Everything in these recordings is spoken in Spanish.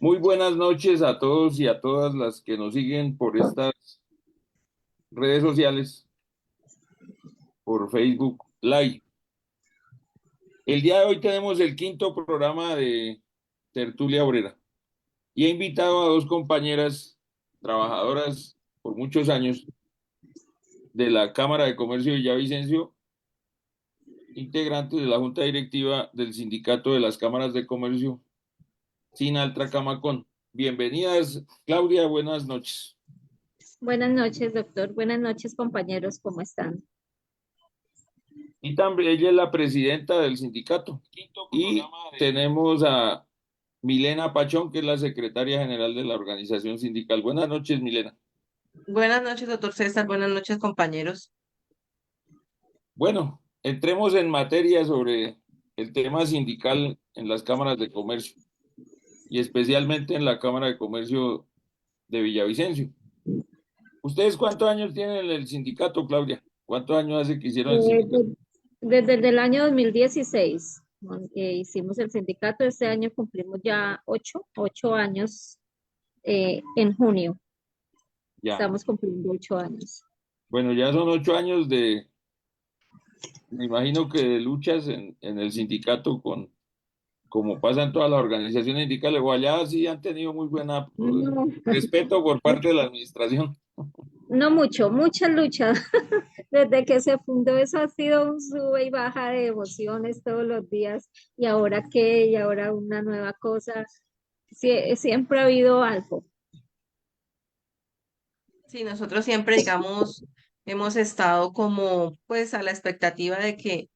Muy buenas noches a todos y a todas las que nos siguen por estas redes sociales, por Facebook Live. El día de hoy tenemos el quinto programa de Tertulia Obrera y he invitado a dos compañeras trabajadoras por muchos años de la Cámara de Comercio de Villavicencio, integrantes de la Junta Directiva del Sindicato de las Cámaras de Comercio, Sinaltra Camacón. Bienvenidas, Claudia, buenas noches. Buenas noches, doctor. Buenas noches, compañeros. ¿Cómo están? Y también ella es la presidenta del sindicato. Y tenemos a Milena Pachón, que es la secretaria general de la organización sindical. Buenas noches, Milena. Buenas noches, doctor César. Buenas noches, compañeros. Bueno, entremos en materia sobre el tema sindical en las cámaras de comercio y especialmente en la Cámara de Comercio de Villavicencio. ¿Ustedes cuántos años tienen en el sindicato, Claudia? ¿Cuántos años hace que hicieron el Eh, sindicato? de- desde el año 2016 hicimos el sindicato. Este año cumplimos ya ocho años en junio. Ya. Estamos cumpliendo 8 años. Bueno, ya son 8 años me imagino que de luchas en el sindicato como pasa en todas las organizaciones sindicales, o allá sí han tenido muy buena No, respeto por parte de la administración. no mucho, mucha lucha. Desde que se fundó eso ha sido un sube y baja de emociones todos los días. ¿Y ahora qué? ¿Y ahora una nueva cosa? Siempre ha habido algo. Sí, nosotros siempre, digamos, hemos estado como, pues, a la expectativa de que,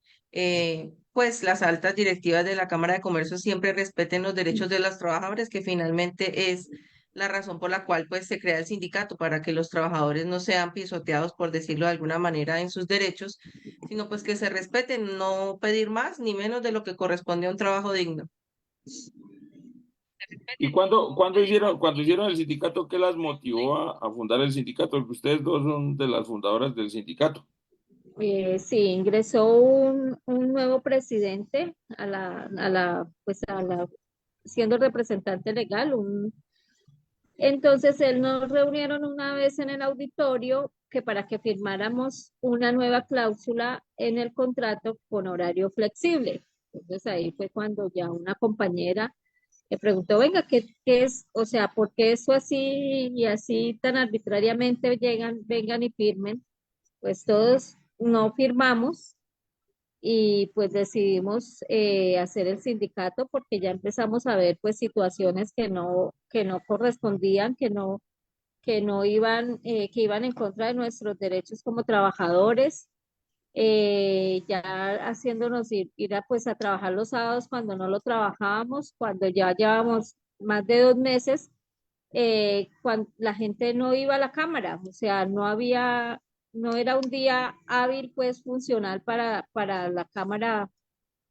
pues, las altas directivas de la Cámara de Comercio siempre respeten los derechos de los trabajadores, que finalmente es la razón por la cual, pues, se crea el sindicato, para que los trabajadores no sean pisoteados, por decirlo de alguna manera, en sus derechos, sino, pues, que se respeten, no pedir más ni menos de lo que corresponde a un trabajo digno. ¿Y cuando hicieron el sindicato, qué las motivó a fundar el sindicato? Porque ustedes dos son de las fundadoras del sindicato. Sí, ingresó un nuevo presidente siendo representante legal. Entonces él nos reunieron una vez en el auditorio que para que firmáramos una nueva cláusula en el contrato con horario flexible. Entonces ahí fue cuando ya una compañera le preguntó, venga, ¿qué es? O sea, ¿por qué eso así y así tan arbitrariamente vengan y firmen? Pues todos no firmamos y pues decidimos hacer el sindicato porque ya empezamos a ver pues situaciones que no correspondían, que no iban, que iban en contra de nuestros derechos como trabajadores, ya haciéndonos ir pues a trabajar los sábados cuando no lo trabajábamos, cuando ya llevamos más de 2 meses, cuando la gente no iba a la cámara, o sea, no era un día hábil, pues funcional para la cámara,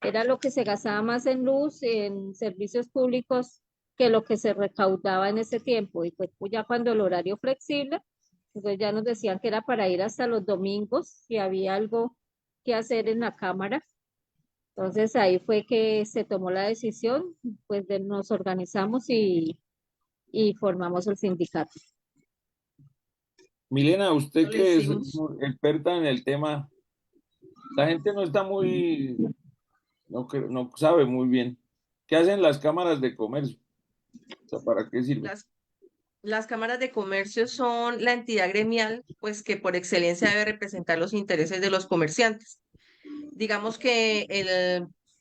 era lo que se gastaba más en luz, en servicios públicos, que lo que se recaudaba en ese tiempo. Y pues ya cuando el horario flexible, entonces ya nos decían que era para ir hasta los domingos, si había algo que hacer en la cámara. Entonces ahí fue que se tomó la decisión, pues nos organizamos y formamos el sindicato. Milena, usted Eso lo que es hicimos. experta en el tema, la gente no está no sabe muy bien qué hacen las cámaras de comercio, o sea, ¿para qué sirven? Las Las cámaras de comercio son la entidad gremial, pues que por excelencia debe representar los intereses de los comerciantes. Digamos que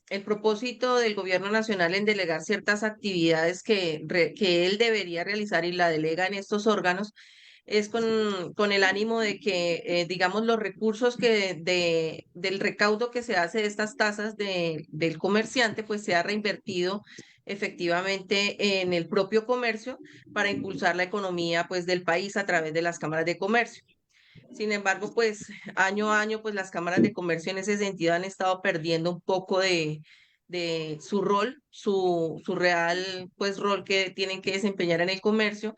el propósito del gobierno nacional en delegar ciertas actividades que él debería realizar y la delega en estos órganos es con el ánimo de que, digamos, los recursos del recaudo que se hace de estas tasas del comerciante, pues sea reinvertido efectivamente en el propio comercio para impulsar la economía, pues, del país a través de las cámaras de comercio. Sin embargo, pues año a año, pues las cámaras de comercio en ese sentido han estado perdiendo un poco de su rol, su real, pues, rol que tienen que desempeñar en el comercio,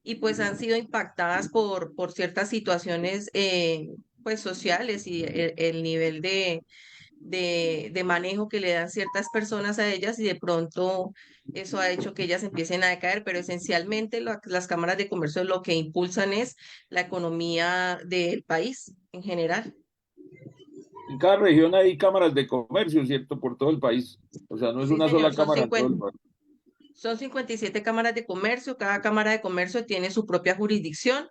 y pues han sido impactadas por ciertas situaciones, pues, sociales, y el nivel de manejo que le dan ciertas personas a ellas y de pronto eso ha hecho que ellas empiecen a decaer, pero esencialmente las cámaras de comercio lo que impulsan es la economía del país en general. En cada región hay cámaras de comercio, ¿cierto? Por todo el país. O sea, no es Sí, una señor, sola cámara en todo el país. son 57 cámaras de comercio, cada cámara de comercio tiene su propia jurisdicción.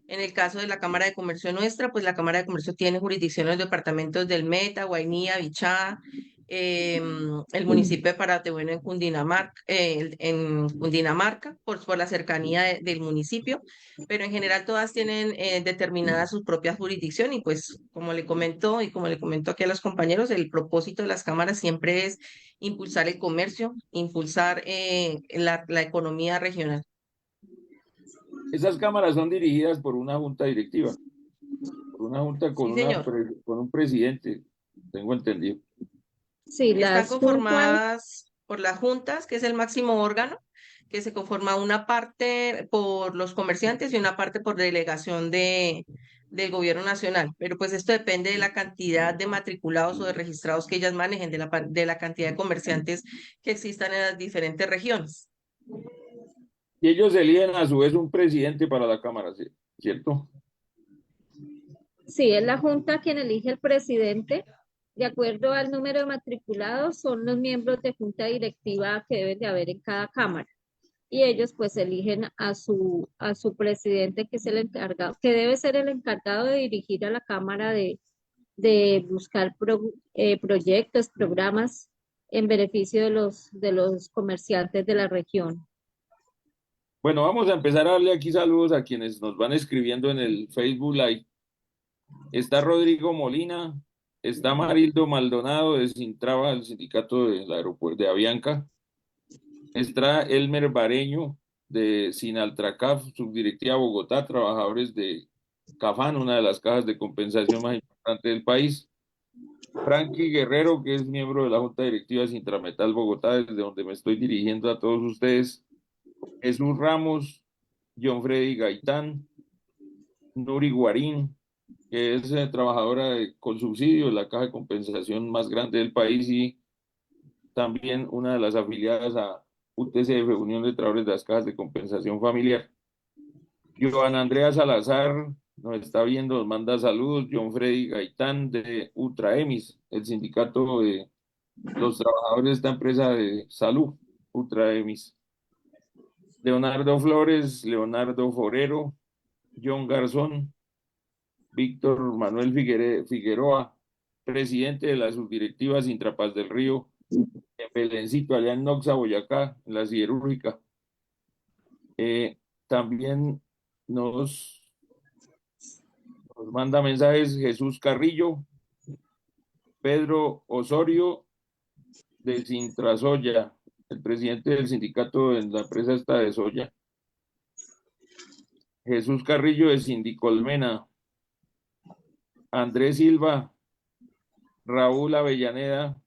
En el caso de la Cámara de Comercio nuestra, pues la Cámara de Comercio tiene jurisdicción en los departamentos del Meta, Guainía, Bichá, el municipio de Paratebueno en Cundinamarca, por la cercanía del municipio, pero en general todas tienen determinada su propia jurisdicción y pues como le comento y como le comento aquí a los compañeros, el propósito de las cámaras siempre es impulsar el comercio, impulsar la economía regional. Esas cámaras son dirigidas por una junta directiva, por una junta Sí, señor. con un presidente, tengo entendido. Sí, Están las juntas, conformadas por las juntas, que es el máximo órgano, que se conforma una parte por los comerciantes y una parte por delegación del gobierno nacional. Pero pues esto depende de la cantidad de matriculados o de registrados que ellas manejen, de la cantidad de comerciantes que existan en las diferentes regiones. Y ellos eligen a su vez un presidente para la cámara, ¿cierto? sí, es la junta quien elige el presidente. De acuerdo al número de matriculados, son los miembros de junta directiva que deben de haber en cada cámara. Y ellos pues eligen a su presidente, que es el encargado, que debe ser el encargado de dirigir a la cámara de buscar proyectos, programas en beneficio de los comerciantes de la región. Bueno, vamos a empezar a darle aquí saludos a quienes nos van escribiendo en el Facebook Live. Está Rodrigo Molina, está Marildo Maldonado de Sintrava, el sindicato del aeropuerto de Avianca. Está Elmer Bareño de Sinaltracaf, subdirectiva Bogotá, trabajadores de Cafán, una de las cajas de compensación más importantes del país. Frankie Guerrero, que es miembro de la Junta Directiva de Sintrametal Bogotá, desde donde me estoy dirigiendo a todos ustedes. Jesús Ramos, John Freddy Gaitán, Nuri Guarín, que es trabajadora con subsidio, la caja de compensación más grande del país y también una de las afiliadas a UTCF, Unión de Trabajadores de las Cajas de Compensación Familiar. Joana Andrea Salazar nos está viendo, nos manda saludos. John Freddy Gaitán de Ultraemis, el sindicato de los trabajadores de esta empresa de salud, Ultraemis. Leonardo Flores, Leonardo Forero, John Garzón, Víctor Manuel Figueroa, presidente de la subdirectiva Sintrapaz del Río, en Belencito, allá en Noxa, Boyacá, en la siderúrgica. También nos manda mensajes Jesús Carrillo, Pedro Osorio de Sintrasoya, el presidente del sindicato en la empresa esta de soya. Jesús Carrillo de Sindicolmena, Andrés Silva, Raúl Avellaneda,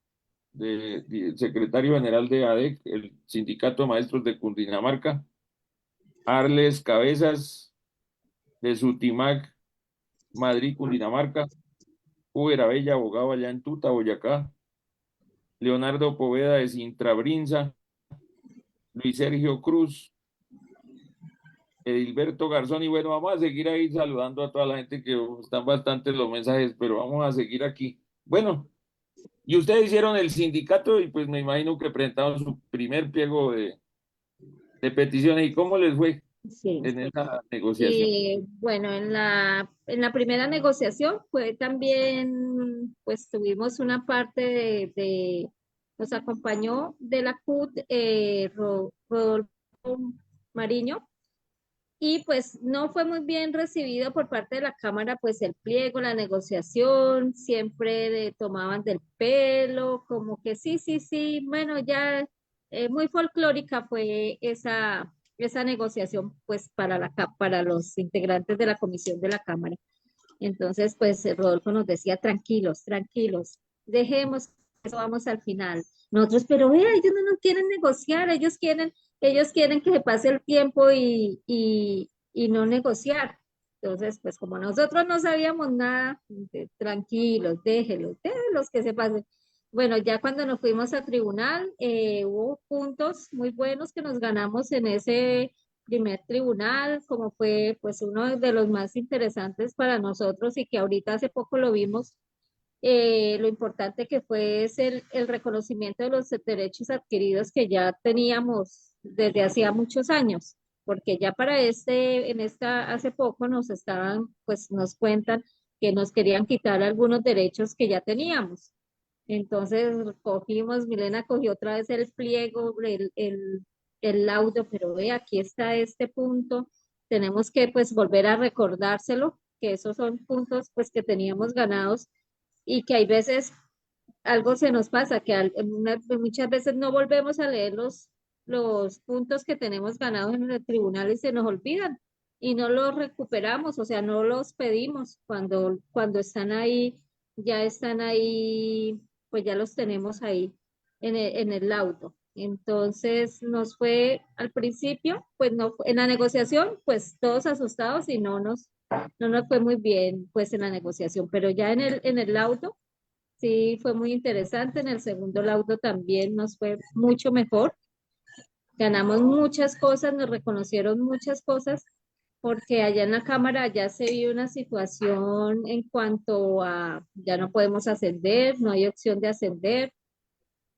secretario general de ADEC, el Sindicato de Maestros de Cundinamarca, Arles Cabezas, de Sutimac, Madrid, Cundinamarca, Uber Abella, abogado allá en Tuta, Boyacá, Leonardo Poveda de Sintrabrinza, Luis Sergio Cruz, Edilberto Garzón, y bueno, vamos a seguir ahí saludando a toda la gente que están bastantes los mensajes, pero vamos a seguir aquí. Bueno, y ustedes hicieron el sindicato y pues me imagino que presentaron su primer pliego de peticiones. ¿Y cómo les fue Sí. en esa negociación? Bueno, en la primera negociación fue también, pues tuvimos una parte nos acompañó de la CUT, Rodolfo Mariño, y pues no fue muy bien recibido por parte de la Cámara, pues el pliego, la negociación, siempre tomaban del pelo, como que sí, sí, sí, bueno, ya muy folclórica fue esa negociación, pues para los integrantes de la comisión de la Cámara. Entonces, pues Rodolfo nos decía, tranquilos, tranquilos, dejemos eso, vamos al final. Nosotros, pero vea, ellos no nos quieren negociar, ellos quieren que se pase el tiempo y no negociar. Entonces, pues como nosotros no sabíamos nada, tranquilos, déjelos que se pasen. Bueno, ya cuando nos fuimos a tribunal, hubo puntos muy buenos que nos ganamos en ese primer tribunal, como fue pues uno de los más interesantes para nosotros y que ahorita hace poco lo vimos. Lo importante que fue es el reconocimiento de los derechos adquiridos que ya teníamos desde hacía muchos años, porque ya para hace poco pues nos cuentan que nos querían quitar algunos derechos que ya teníamos. Entonces Milena cogió otra vez el pliego, el laudo, pero ve, aquí está este punto, tenemos que pues volver a recordárselo, que esos son puntos pues que teníamos ganados y que hay veces algo se nos pasa, que muchas veces no volvemos a leer los puntos que tenemos ganados en el tribunal y se nos olvidan y no los recuperamos, o sea, no los pedimos cuando están ahí, ya están ahí, pues ya los tenemos ahí en el laudo. Entonces nos fue al principio, pues no, en la negociación, pues todos asustados y no nos fue muy bien, pues en la negociación, pero ya en el laudo sí fue muy interesante. En el segundo laudo también nos fue mucho mejor. Ganamos muchas cosas, nos reconocieron muchas cosas, porque allá en la Cámara ya se vio una situación en cuanto a ya no podemos ascender, no hay opción de ascender.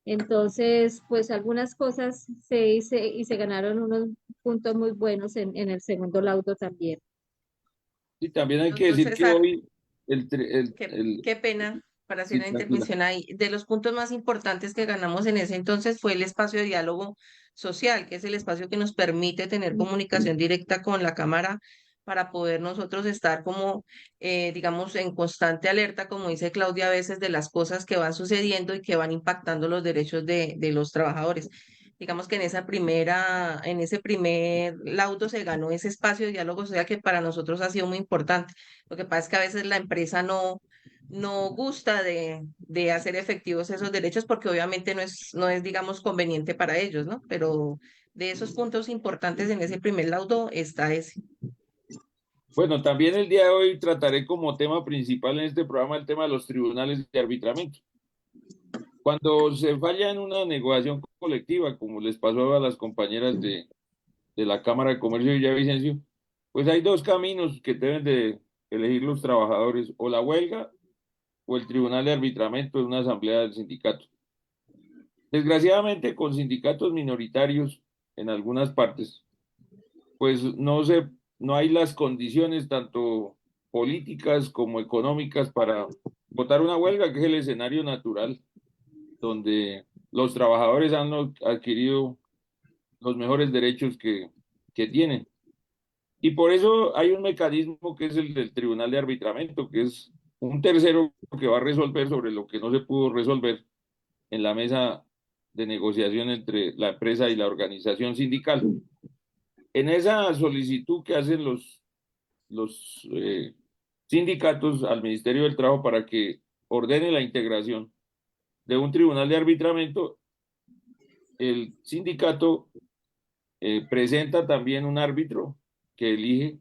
Entonces, pues algunas cosas y se ganaron unos puntos muy buenos en el segundo laudo también. Y también hay que Doctor decir que César, hoy qué pena para hacer sí, una tranquila. intervención ahí. De los puntos más importantes que ganamos en ese entonces fue el espacio de diálogo social, que es el espacio que nos permite tener comunicación directa con la Cámara para poder nosotros estar como, digamos, en constante alerta, como dice Claudia, a veces de las cosas que van sucediendo y que van impactando los derechos de los trabajadores. Digamos que en ese primer laudo se ganó ese espacio de diálogo social que para nosotros ha sido muy importante. Lo que pasa es que a veces la empresa no gusta de hacer efectivos esos derechos porque obviamente no es, digamos, conveniente para ellos, ¿no? Pero de esos puntos importantes en ese primer laudo está ese. Bueno, también el día de hoy trataré como tema principal en este programa el tema de los tribunales de arbitramiento. Cuando se falla en una negociación colectiva, como les pasó a las compañeras de la Cámara de Comercio de Villavicencio, pues hay dos caminos que deben de elegir los trabajadores, o la huelga o el tribunal de arbitramiento de una asamblea del sindicato. Desgraciadamente, con sindicatos minoritarios en algunas partes, pues no hay las condiciones tanto políticas como económicas para votar una huelga, que es el escenario natural donde los trabajadores han adquirido los mejores derechos que tienen. Y por eso hay un mecanismo que es el del Tribunal de Arbitramiento, que es un tercero que va a resolver sobre lo que no se pudo resolver en la mesa de negociación entre la empresa y la organización sindical. En esa solicitud que hacen los sindicatos al Ministerio del Trabajo para que ordene la integración de un tribunal de arbitramiento, el sindicato presenta también un árbitro que elige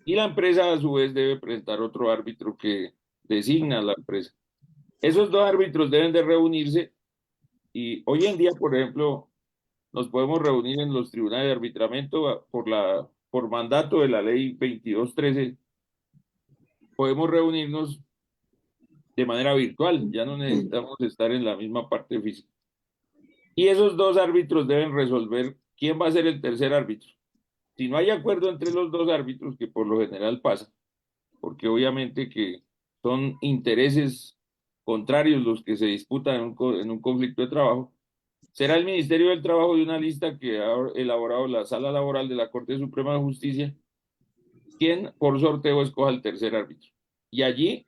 y la empresa a su vez debe presentar otro árbitro que designa a la empresa. Esos dos árbitros deben de reunirse y hoy en día, por ejemplo, nos podemos reunir en los tribunales de arbitramiento por mandato de la ley 2213. Podemos reunirnos de manera virtual, ya no necesitamos estar en la misma parte física. Y esos dos árbitros deben resolver quién va a ser el tercer árbitro. Si no hay acuerdo entre los dos árbitros, que por lo general pasa, porque obviamente que son intereses contrarios los que se disputan en un conflicto de trabajo, será el Ministerio del Trabajo de una lista que ha elaborado la Sala Laboral de la Corte Suprema de Justicia, quien por sorteo escoja el tercer árbitro. Y allí,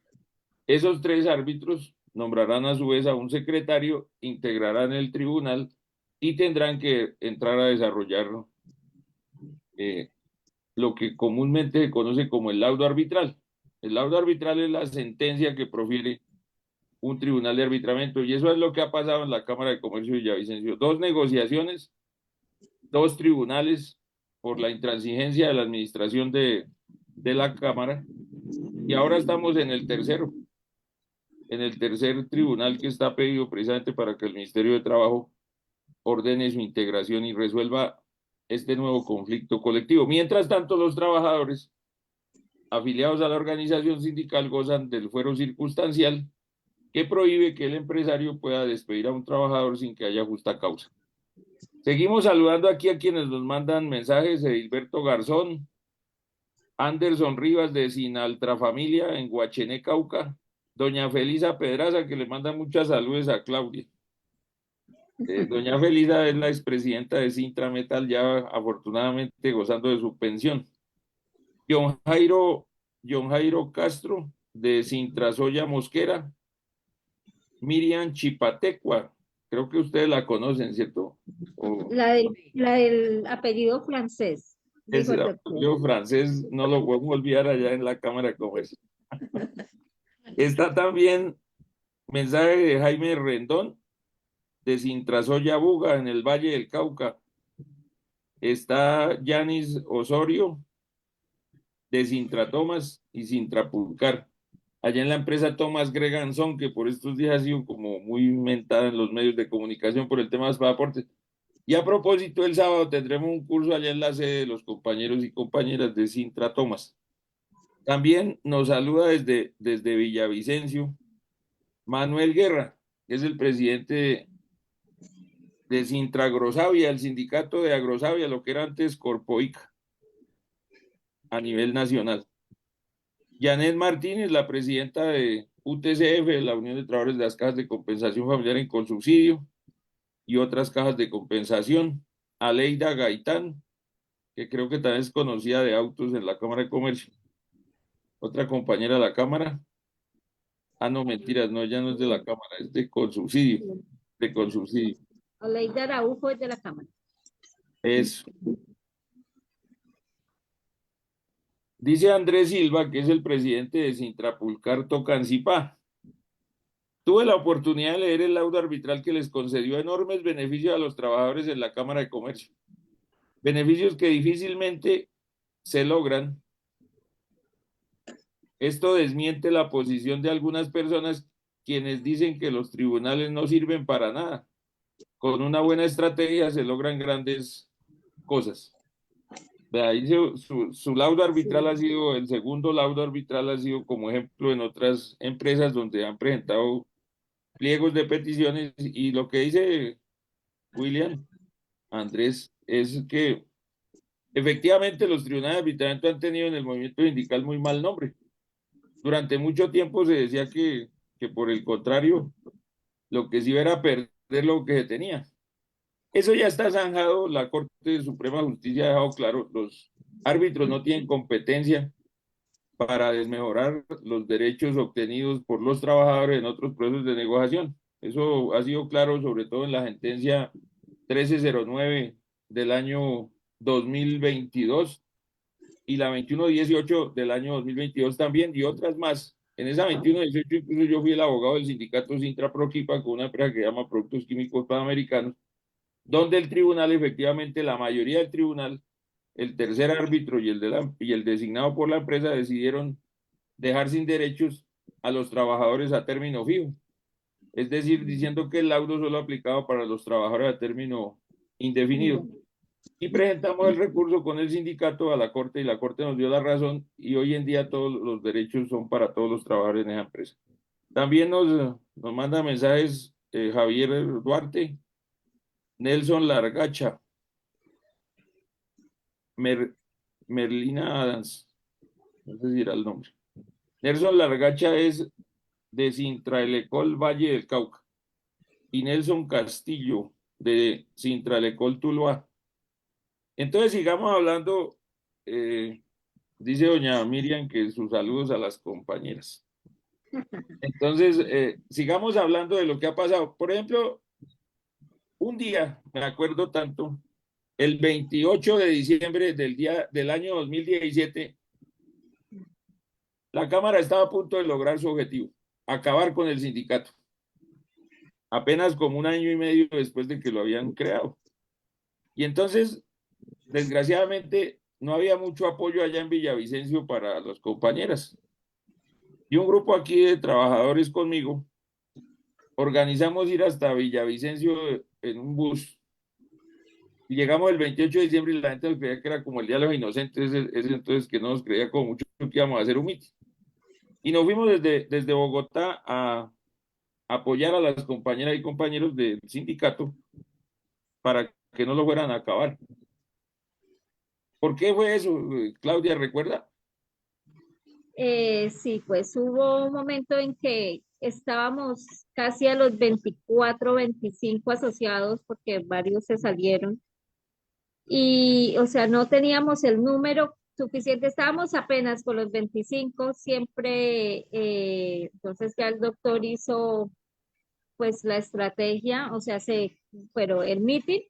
esos tres árbitros nombrarán a su vez a un secretario, integrarán el tribunal y tendrán que entrar a desarrollar eh, lo que comúnmente se conoce como el laudo arbitral. El laudo arbitral es la sentencia que profiere un tribunal de arbitramiento y eso es lo que ha pasado en la Cámara de Comercio de Villavicencio. Dos negociaciones, dos tribunales por la intransigencia de la administración de la Cámara, y ahora estamos en el tercer tribunal que está pedido precisamente para que el Ministerio de Trabajo ordene su integración y resuelva este nuevo conflicto colectivo. Mientras tanto, los trabajadores afiliados a la organización sindical gozan del fuero circunstancial que prohíbe que el empresario pueda despedir a un trabajador sin que haya justa causa. Seguimos saludando aquí a quienes nos mandan mensajes: Edilberto Garzón, Anderson Rivas de Sinaltrafamilia en Guachené, Cauca, doña Felisa Pedraza, que le manda muchas saludos a Claudia. Doña Felisa es la expresidenta de Sintra Metal, ya afortunadamente gozando de su pensión. John Jairo Castro de Sintrasoya Mosquera, Miriam Chipatecua, creo que ustedes la conocen, ¿cierto? La del apellido francés, dijo Ese el doctor. apellido francés no lo podemos olvidar allá en la Cámara de Comercio. Está también mensaje de Jaime Rendón de Sintrasoya Buga en el Valle del Cauca. Está Yanis Osorio de Sintra Thomas y Sintra Pulcar, allá en la empresa Thomas Greganson, que por estos días ha sido como muy inventada en los medios de comunicación por el tema de los pasaportes. Y a propósito, el sábado tendremos un curso allá en la sede de los compañeros y compañeras de Sintra Thomas. También nos saluda desde Villavicencio Manuel Guerra, que es el presidente de Sintra Agrosavia, el sindicato de Agrosavia, lo que era antes Corpoica, a nivel nacional. Janet Martínez, la presidenta de UTCF, la Unión de Trabajadores de las Cajas de Compensación Familiar en Consubsidio y otras cajas de compensación. Aleida Gaitán, que creo que también es conocida de autos en la Cámara de Comercio. Otra compañera de la Cámara. Ah, no, mentiras, no, ella no es de la Cámara, es de Consubsidio. De Consubsidio. Aleida Araujo es de la Cámara. Eso. Dice Andrés Silva, que es el presidente de Sintrapulcar Tocancipá. Tuve la oportunidad de leer el laudo arbitral que les concedió enormes beneficios a los trabajadores en la Cámara de Comercio. Beneficios que difícilmente se logran. Esto desmiente la posición de algunas personas quienes dicen que los tribunales no sirven para nada. Con una buena estrategia se logran grandes cosas. De ahí su laudo arbitral ha sido, el segundo laudo arbitral ha sido como ejemplo en otras empresas donde han presentado pliegos de peticiones, y lo que dice William Andrés es que efectivamente los tribunales de arbitramiento han tenido en el movimiento sindical muy mal nombre. Durante mucho tiempo se decía que por el contrario, lo que sí era perder lo que se tenía. Eso ya está zanjado, la Corte de Suprema Justicia ha dejado claro, los árbitros no tienen competencia para desmejorar los derechos obtenidos por los trabajadores en otros procesos de negociación. Eso ha sido claro sobre todo en la sentencia 1309 del año 2022 y la 2118 del año 2022 también, y otras más. En esa 2118 incluso yo fui el abogado del sindicato Sintra Proquipa con una empresa que se llama Productos Químicos Panamericanos, donde el tribunal, efectivamente, la mayoría del tribunal, el tercer árbitro y el designado por la empresa decidieron dejar sin derechos a los trabajadores a término fijo. Es decir, diciendo que el laudo solo aplicaba para los trabajadores a término indefinido. Y presentamos el recurso con el sindicato a la Corte y la Corte nos dio la razón, y hoy en día todos los derechos son para todos los trabajadores en esa empresa. También nos manda mensajes Javier Duarte, Nelson Largacha, Merlina Adams, no sé si era el nombre. Nelson Largacha es de Sintraelecol Valle del Cauca, y Nelson Castillo de Sintraelecol Tuluá. Entonces sigamos hablando, dice doña Miriam que sus saludos a las compañeras. Entonces, sigamos hablando de lo que ha pasado. Por ejemplo, un día, me acuerdo tanto, el 28 de diciembre del año 2017, la Cámara estaba a punto de lograr su objetivo, acabar con el sindicato, apenas como un año y medio después de que lo habían creado. Y entonces, desgraciadamente, no había mucho apoyo allá en Villavicencio para las compañeras. Y un grupo aquí de trabajadores conmigo organizamos ir hasta Villavicencio en un bus. Y llegamos el 28 de diciembre y la gente nos creía que era como el Día de los Inocentes, ese entonces que no nos creía como mucho que íbamos a hacer un mitin. Y nos fuimos desde Bogotá a apoyar a las compañeras y compañeros del sindicato para que no lo fueran a acabar. ¿Por qué fue eso, Claudia, recuerda? Sí, pues hubo un momento en que estábamos casi a los 24, 25 asociados porque varios se salieron y, o sea, no teníamos el número suficiente, estábamos apenas con los 25, siempre, entonces ya el doctor hizo pues la estrategia, o sea, pero el meeting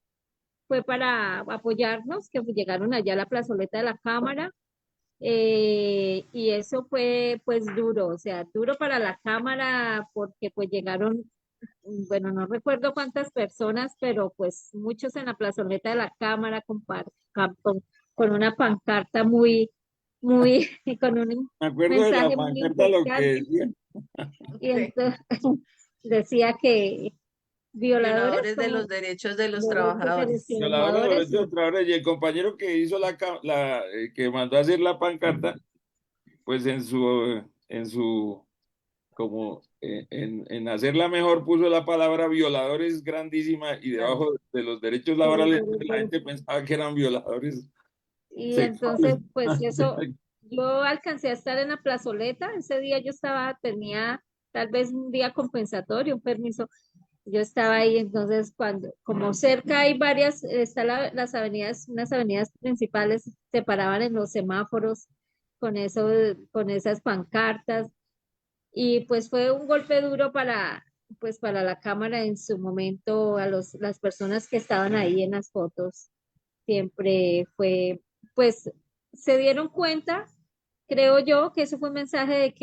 fue para apoyarnos, que llegaron allá a la plazoleta de la Cámara. Y eso fue pues duro, o sea, duro para la cámara porque pues llegaron, bueno, no recuerdo cuántas personas, pero pues muchos en la plazoleta de la cámara con una pancarta muy, con un Me acuerdo de la mensaje muy pancarta lo que importante. decía. Y Sí. entonces decía que violadores Violadores de como los derechos de los derechos de los trabajadores. Violadores de los trabajadores. derechos de trabajadores. Y el compañero que hizo que mandó a hacer la pancarta, pues como en hacerla mejor puso la palabra violadores grandísima y Grande. debajo de los derechos de los laborales la derechos. gente pensaba que eran violadores Y sexuales. entonces, pues eso, yo alcancé a estar en la plazoleta, ese día tenía tal vez un día compensatorio, un permiso, yo estaba ahí, entonces como cerca hay las avenidas, unas avenidas principales se paraban en los semáforos con eso, con esas pancartas, y pues fue un golpe duro pues para la cámara en su momento, las personas que estaban ahí en las fotos siempre pues se dieron cuenta, creo yo, que eso fue un mensaje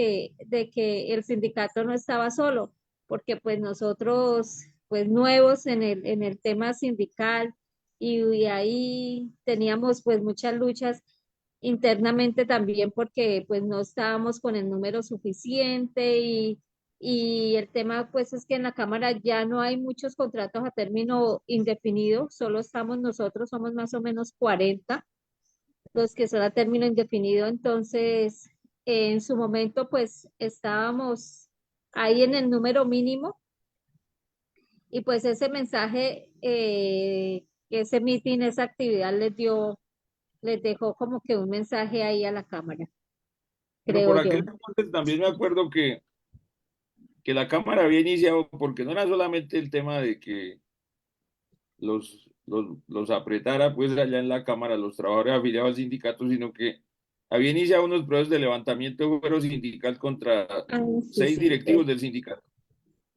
de que el sindicato no estaba solo, porque pues nosotros, pues nuevos en el tema sindical, y ahí teníamos pues muchas luchas internamente también porque pues no estábamos con el número suficiente y el tema pues es que en la Cámara ya no hay muchos contratos a término indefinido, solo estamos nosotros, somos más o menos 40 los que son a término indefinido, entonces en su momento pues estábamos ahí en el número mínimo y pues ese mensaje, ese meeting, esa actividad les dejó como que un mensaje ahí a la Cámara, Pero creo por yo. aquel entonces también me acuerdo que la Cámara había iniciado, porque no era solamente el tema de que los apretara pues allá en la Cámara los trabajadores afiliados al sindicato, sino que había iniciado unos procesos de levantamiento de fuero sindical contra Ah, sí, 6 sí. directivos del sindicato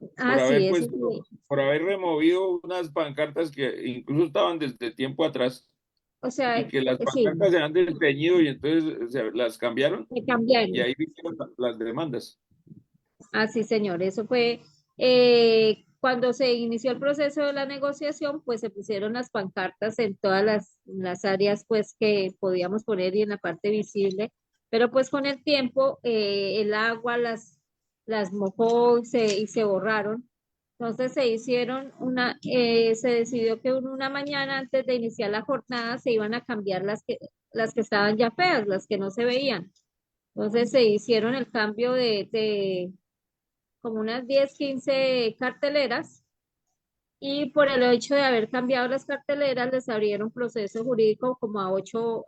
por Sí, haber eso puesto, sí. por haber removido unas pancartas que incluso estaban desde tiempo atrás O sea, y que las sí, pancartas se han desteñido y entonces las cambiaron me y cambiaron. ahí vinieron las demandas. Sí, señor, eso fue cuando se inició el proceso de la negociación, pues se pusieron las pancartas en todas las áreas pues que podíamos poner y en la parte visible, pero pues con el tiempo el agua las mojó y se borraron. Entonces se decidió que una mañana antes de iniciar la jornada se iban a cambiar las que estaban ya feas, las que no se veían. Entonces se hicieron el cambio de como unas 10 15 carteleras y por el hecho de haber cambiado las carteleras les abrieron proceso jurídico como a ocho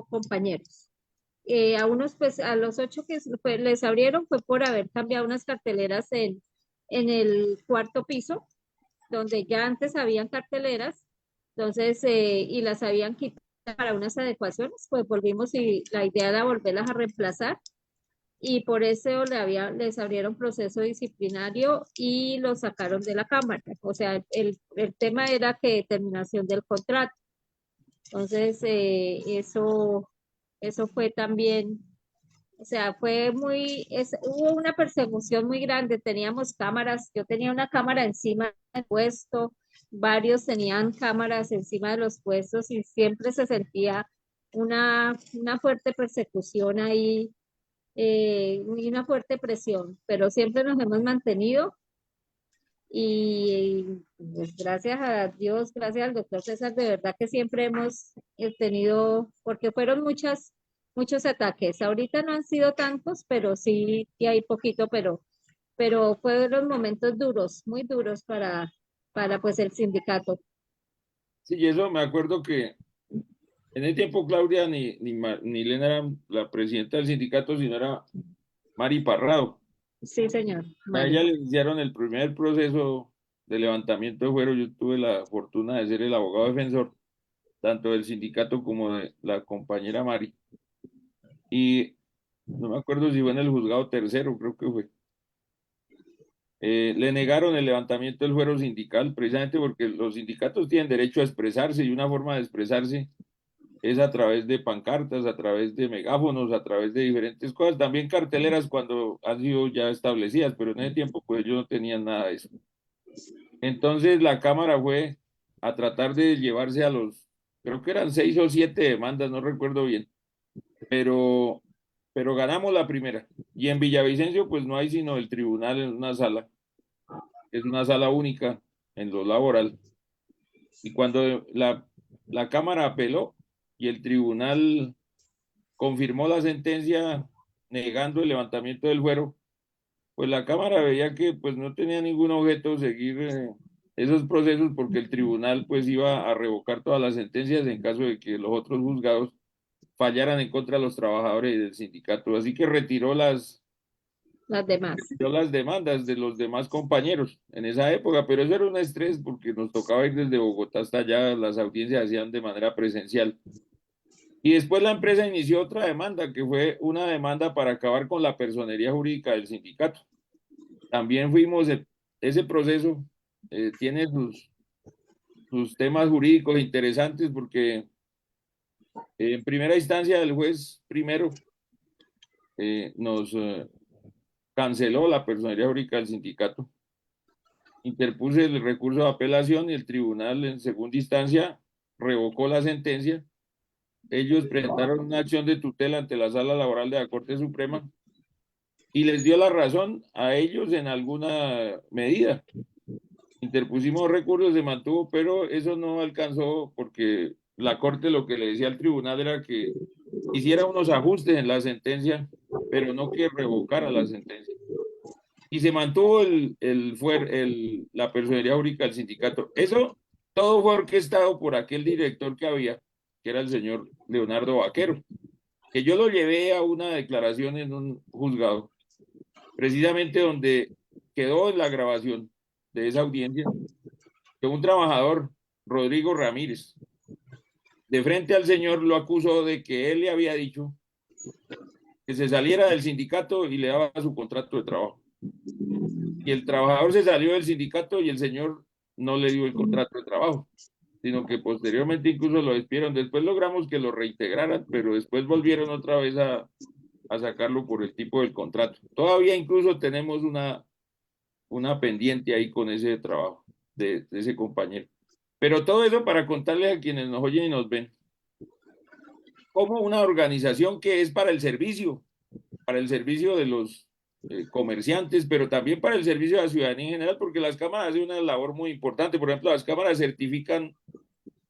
compañeros. A los 8 que les abrieron fue por haber cambiado unas carteleras en el cuarto piso, donde ya antes habían carteleras, entonces, y las habían quitado para unas adecuaciones, pues volvimos y la idea era volverlas a reemplazar y por eso les abrieron proceso disciplinario y lo sacaron de la Cámara. O sea, el tema era que terminación del contrato. Entonces, eso fue también, o sea, hubo una persecución muy grande. Teníamos cámaras, yo tenía una cámara encima del puesto, varios tenían cámaras encima de los puestos y siempre se sentía una fuerte persecución ahí y una fuerte presión, pero siempre nos hemos mantenido y pues, gracias a Dios, gracias al doctor César, de verdad que siempre hemos tenido, porque fueron muchos ataques. Ahorita no han sido tantos, pero sí, sí hay poquito, pero fueron momentos duros, muy duros para pues el sindicato. Sí, y eso me acuerdo que en ese tiempo Claudia ni Lena era la presidenta del sindicato, sino era Mari Parrado. Sí, señor, A Mario. ella le iniciaron el primer proceso de levantamiento de fuero. Yo tuve la fortuna de ser el abogado defensor, tanto del sindicato como de la compañera Mari. Y no me acuerdo si fue en el juzgado tercero, creo que fue. Le negaron el levantamiento del fuero sindical precisamente porque los sindicatos tienen derecho a expresarse y una forma de expresarse es a través de pancartas, a través de megáfonos, a través de diferentes cosas, también carteleras cuando han sido ya establecidas, pero en ese tiempo pues ellos no tenían nada de eso. Entonces la Cámara fue a tratar de llevarse a los, creo que eran 6 o 7 demandas, no recuerdo bien, pero, pero ganamos la primera. Y en Villavicencio pues no hay sino el tribunal en una sala, es una sala única en lo laboral. Y cuando la Cámara apeló y el tribunal confirmó la sentencia negando el levantamiento del fuero, pues la Cámara veía que pues no tenía ningún objeto seguir esos procesos porque el tribunal pues iba a revocar todas las sentencias en caso de que los otros juzgados fallaran en contra de los trabajadores y del sindicato. Así que Las demás. retiró las demandas de los demás compañeros en esa época, pero eso era un estrés porque nos tocaba ir desde Bogotá hasta allá, las audiencias se hacían de manera presencial. Y después la empresa inició otra demanda, que fue una demanda para acabar con la personería jurídica del sindicato. También fuimos, ese proceso tiene sus temas jurídicos interesantes porque en primera instancia el juez primero nos canceló la personería jurídica del sindicato. Interpuse el recurso de apelación y el tribunal en segunda instancia revocó la sentencia. Ellos presentaron una acción de tutela ante la Sala Laboral de la Corte Suprema y les dio la razón a ellos en alguna medida. Interpusimos recursos, se mantuvo, pero eso no alcanzó porque la Corte lo que le decía al tribunal era que hiciera unos ajustes en la sentencia, pero no que revocara la sentencia. Y se mantuvo la personería jurídica del sindicato. Eso todo fue orquestado por aquel director que había, que era el señor Leonardo Vaquero, que yo lo llevé a una declaración en un juzgado, precisamente donde quedó en la grabación de esa audiencia, que un trabajador, Rodrigo Ramírez, de frente al señor lo acusó de que él le había dicho que se saliera del sindicato y le daba su contrato de trabajo. Y el trabajador se salió del sindicato y el señor no le dio el contrato de trabajo, sino que posteriormente incluso lo despidieron. Después logramos que lo reintegraran, pero después volvieron otra vez a sacarlo por el tipo del contrato. Todavía incluso tenemos una pendiente ahí con ese trabajo de ese compañero. Pero todo eso para contarles a quienes nos oyen y nos ven, como una organización que es para el servicio de los comerciantes, pero también para el servicio de la ciudadanía en general, porque las cámaras hacen una labor muy importante. Por ejemplo, las cámaras certifican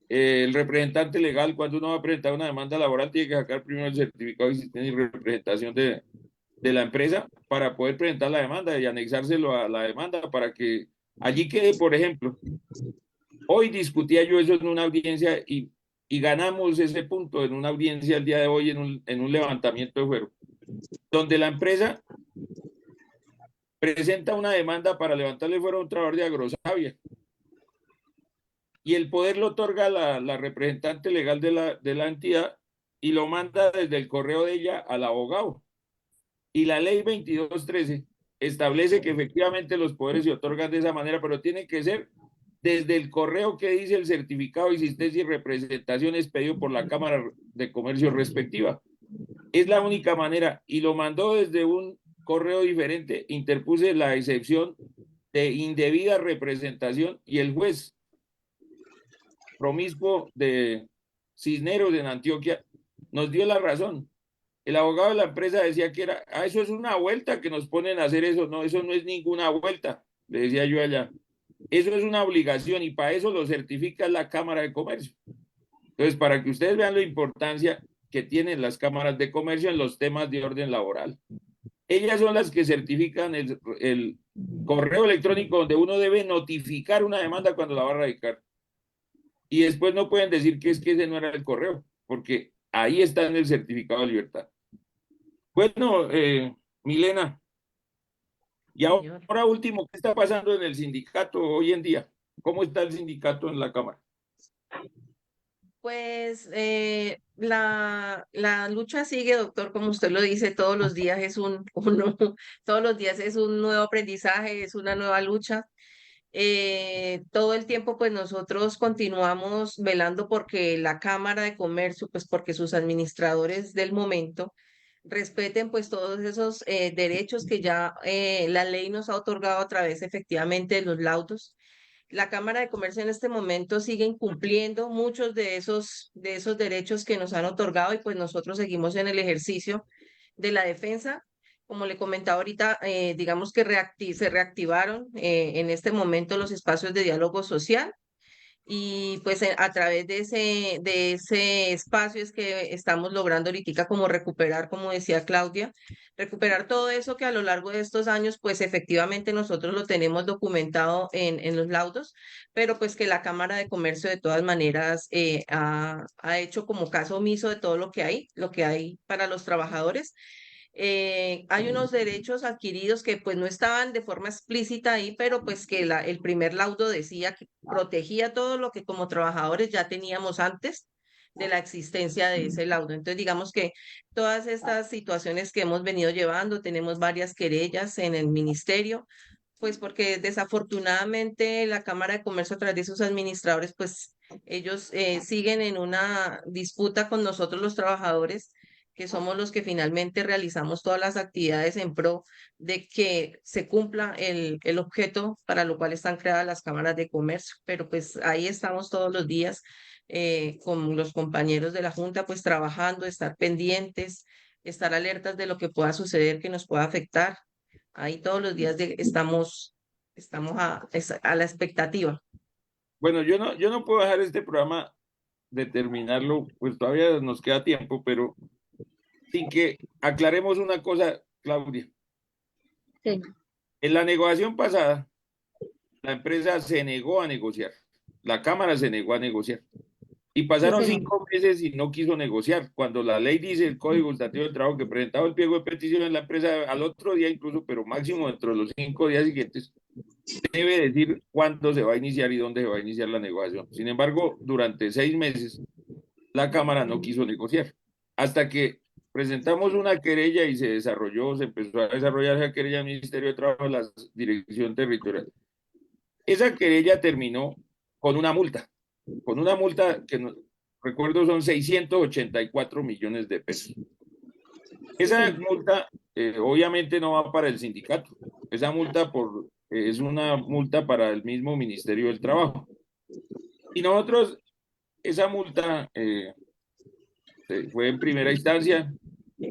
el representante legal. Cuando uno va a presentar una demanda laboral, tiene que sacar primero el certificado de existencia y representación de la empresa para poder presentar la demanda y anexárselo a la demanda para que allí quede, por ejemplo, hoy discutía yo eso en una audiencia y ganamos ese punto en una audiencia el día de hoy en un levantamiento de fuero, donde la empresa presenta una demanda para levantarle fuero a un trabajador de Agrosavia y el poder lo otorga la representante legal de la entidad y lo manda desde el correo de ella al abogado. Y la ley 2213 establece que efectivamente los poderes se otorgan de esa manera, pero tiene que ser desde el correo que dice el certificado de existencia y representación expedido por la Cámara de Comercio respectiva. Es la única manera y lo mandó desde un correo diferente. Interpuse la excepción de indebida representación y el juez promiscuo de Cisneros en Antioquia nos dio la razón. El abogado de la empresa decía que era, eso es una vuelta que nos ponen a hacer eso. No, eso no es ninguna vuelta, le decía yo allá. Eso es una obligación y para eso lo certifica la Cámara de Comercio. Entonces, para que ustedes vean la importancia que tienen las cámaras de comercio en los temas de orden laboral. Ellas son las que certifican el correo electrónico donde uno debe notificar una demanda cuando la va a radicar. Y después no pueden decir que es que ese no era el correo, porque ahí está en el certificado de libertad. Bueno, Milena, y Señor. ahora último, ¿qué está pasando en el sindicato hoy en día? ¿Cómo está el sindicato en la Cámara? Pues la lucha sigue, doctor, como usted lo dice, todos los días es todos los días es un nuevo aprendizaje, es una nueva lucha. Todo el tiempo, pues nosotros continuamos velando porque la Cámara de Comercio, pues porque sus administradores del momento respeten pues todos esos derechos que ya la ley nos ha otorgado a través efectivamente de los laudos. La Cámara de Comercio en este momento sigue incumpliendo muchos de esos derechos que nos han otorgado y pues nosotros seguimos en el ejercicio de la defensa. Como le comentaba ahorita, digamos que se reactivaron en este momento los espacios de diálogo social y pues a través de ese espacio es que estamos logrando ahorita como recuperar, como decía Claudia, recuperar todo eso que a lo largo de estos años pues efectivamente nosotros lo tenemos documentado en los laudos, pero pues que la Cámara de Comercio de todas maneras ha hecho como caso omiso de todo lo que hay para los trabajadores. Hay unos derechos adquiridos que pues no estaban de forma explícita ahí, pero pues que el primer laudo decía que protegía todo lo que como trabajadores ya teníamos antes de la existencia de ese laudo. Entonces, digamos que todas estas situaciones que hemos venido llevando, tenemos varias querellas en el ministerio, pues porque desafortunadamente la Cámara de Comercio a través de sus administradores, pues ellos siguen en una disputa con nosotros los trabajadores que somos los que finalmente realizamos todas las actividades en pro de que se cumpla el objeto para lo cual están creadas las cámaras de comercio. Pero pues ahí estamos todos los días con los compañeros de la Junta, pues trabajando, estar pendientes, estar alertas de lo que pueda suceder que nos pueda afectar. Ahí todos los días estamos a la expectativa. Bueno, yo no puedo dejar este programa de terminarlo, pues todavía nos queda tiempo, pero sin que aclaremos una cosa, Claudia. Sí. En la negociación pasada, la empresa se negó a negociar, la Cámara se negó a negociar. Y Sí, pasaron señor. 5 meses y no quiso negociar. Cuando la ley dice el Código Administrativo del Trabajo que presentaba el pliego de petición en la empresa al otro día incluso, pero máximo dentro de los 5 días siguientes, debe decir cuándo se va a iniciar y dónde se va a iniciar la negociación. Sin embargo, durante 6 meses, la Cámara no quiso negociar. Hasta que presentamos una querella y se empezó a desarrollar esa querella al Ministerio de Trabajo, la Dirección Territorial. Esa querella terminó con una multa que no, recuerdo son 684 millones de pesos. Esa Sí. multa obviamente no va para el sindicato, esa multa es una multa para el mismo Ministerio del Trabajo. Y nosotros, esa multa fue en primera instancia,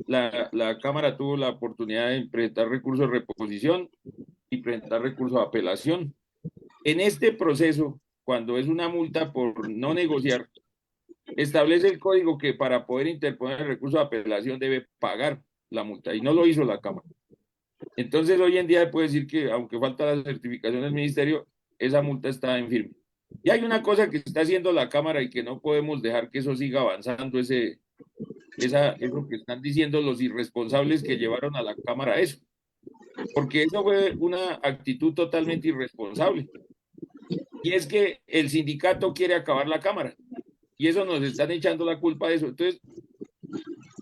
la Cámara tuvo la oportunidad de presentar recursos de reposición y presentar recursos de apelación. En este proceso, cuando es una multa por no negociar, establece el código que para poder interponer el recurso de apelación debe pagar la multa y no lo hizo la Cámara. Entonces hoy en día puede decir que aunque falta la certificación del ministerio, esa multa está en firme. Y hay una cosa que está haciendo la Cámara y que no podemos dejar que eso siga avanzando, eso que están diciendo los irresponsables que llevaron a la Cámara a eso, porque eso fue una actitud totalmente irresponsable. Y es que el sindicato quiere acabar la Cámara y eso nos están echando la culpa de eso. Entonces,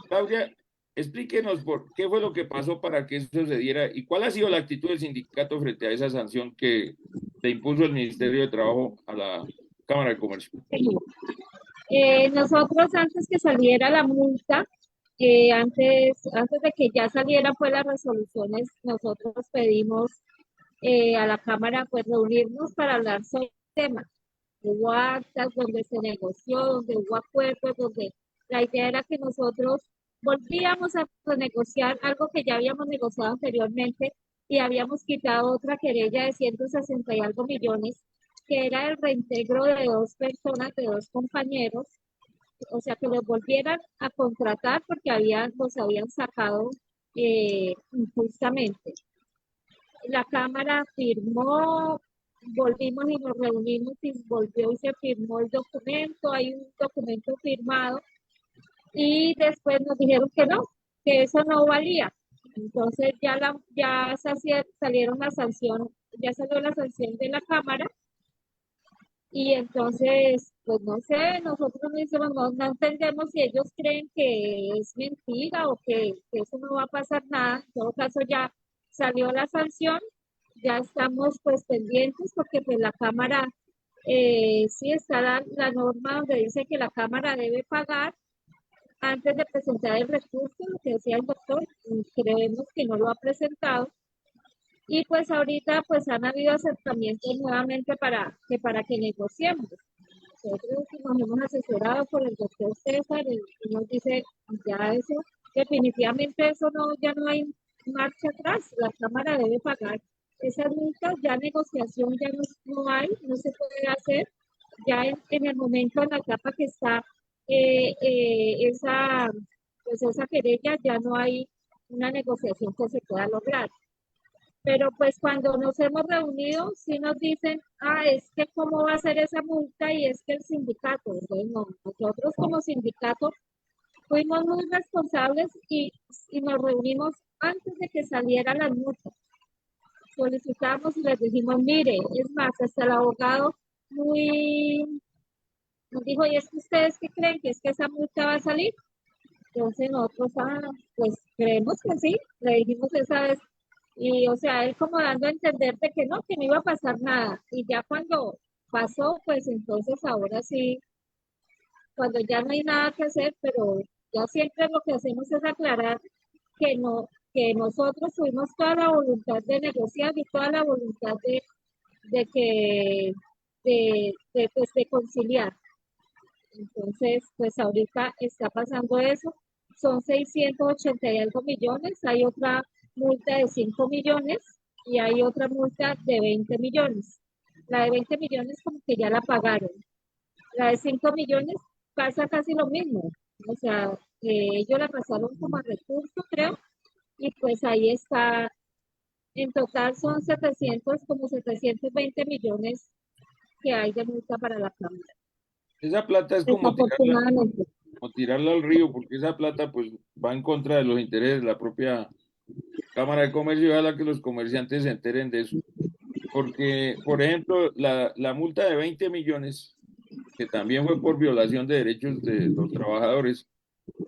Claudia, explíquenos por qué fue lo que pasó para que eso se diera y cuál ha sido la actitud del sindicato frente a esa sanción que le impuso el Ministerio de Trabajo a la Cámara de Comercio. Nosotros antes que saliera la multa, antes de que ya salieran pues las resoluciones, nosotros pedimos a la Cámara pues reunirnos para hablar sobre el tema. Hubo actas donde se negoció, donde hubo acuerdos, donde La idea era que nosotros volvíamos a renegociar algo que ya habíamos negociado anteriormente y habíamos quitado otra querella de 160 y algo millones, que era el reintegro de dos personas, de dos compañeros, o sea, que los volvieran a contratar porque los habían sacado injustamente. La Cámara firmó, volvimos y nos reunimos y volvió y se firmó el documento, hay un documento firmado y después nos dijeron que eso no valía. Entonces salieron la sanción, ya salió la sanción de la Cámara y entonces, pues no sé, nosotros no entendemos si ellos creen que es mentira o que eso no va a pasar nada. En todo caso ya salió la sanción, ya estamos pues pendientes porque pues la Cámara, sí está la norma donde dice que la Cámara debe pagar antes de presentar el recurso, lo que decía el doctor, creemos que no lo ha presentado. Y pues ahorita pues han habido acercamientos nuevamente para que negociemos. Nosotros nos hemos asesorado por el doctor César y nos dice, ya eso, definitivamente eso no, ya no hay marcha atrás, la Cámara debe pagar esas multas, ya negociación ya no hay, no se puede hacer, ya en el momento, en la etapa que está esa querella, ya no hay una negociación que se pueda lograr. Pero pues cuando nos hemos reunido, sí nos dicen, es que cómo va a ser esa multa y es que el sindicato, entonces no, nosotros como sindicato fuimos muy responsables y nos reunimos antes de que salieran las multas. Solicitamos y les dijimos, mire, es más, hasta el abogado nos dijo, ¿y es que ustedes qué creen? ¿Que es que esa multa va a salir? Entonces nosotros, pues creemos que sí, le dijimos esa vez. Y, o sea, él como dando a entender de que no iba a pasar nada. Y ya cuando pasó, pues entonces ahora sí, cuando ya no hay nada que hacer, pero ya siempre lo que hacemos es aclarar que no, que nosotros tuvimos toda la voluntad de negociar y toda la voluntad de que, de conciliar. Entonces, pues ahorita está pasando eso. Son 680 y algo millones. Hay otra multa de 5 millones y hay otra multa de 20 millones. La de 20 millones como que ya la pagaron. La de 5 millones pasa casi lo mismo. O sea, ellos la pasaron como a recurso, creo, y pues ahí está. En total son 720 millones que hay de multa para la Cámara. Esa plata es Desafortunadamente. como tirarla al río, porque esa plata pues va en contra de los intereses de la propia Cámara de Comercio y ojalá que los comerciantes se enteren de eso. Porque, por ejemplo, la multa de 20 millones, que también fue por violación de derechos de los trabajadores,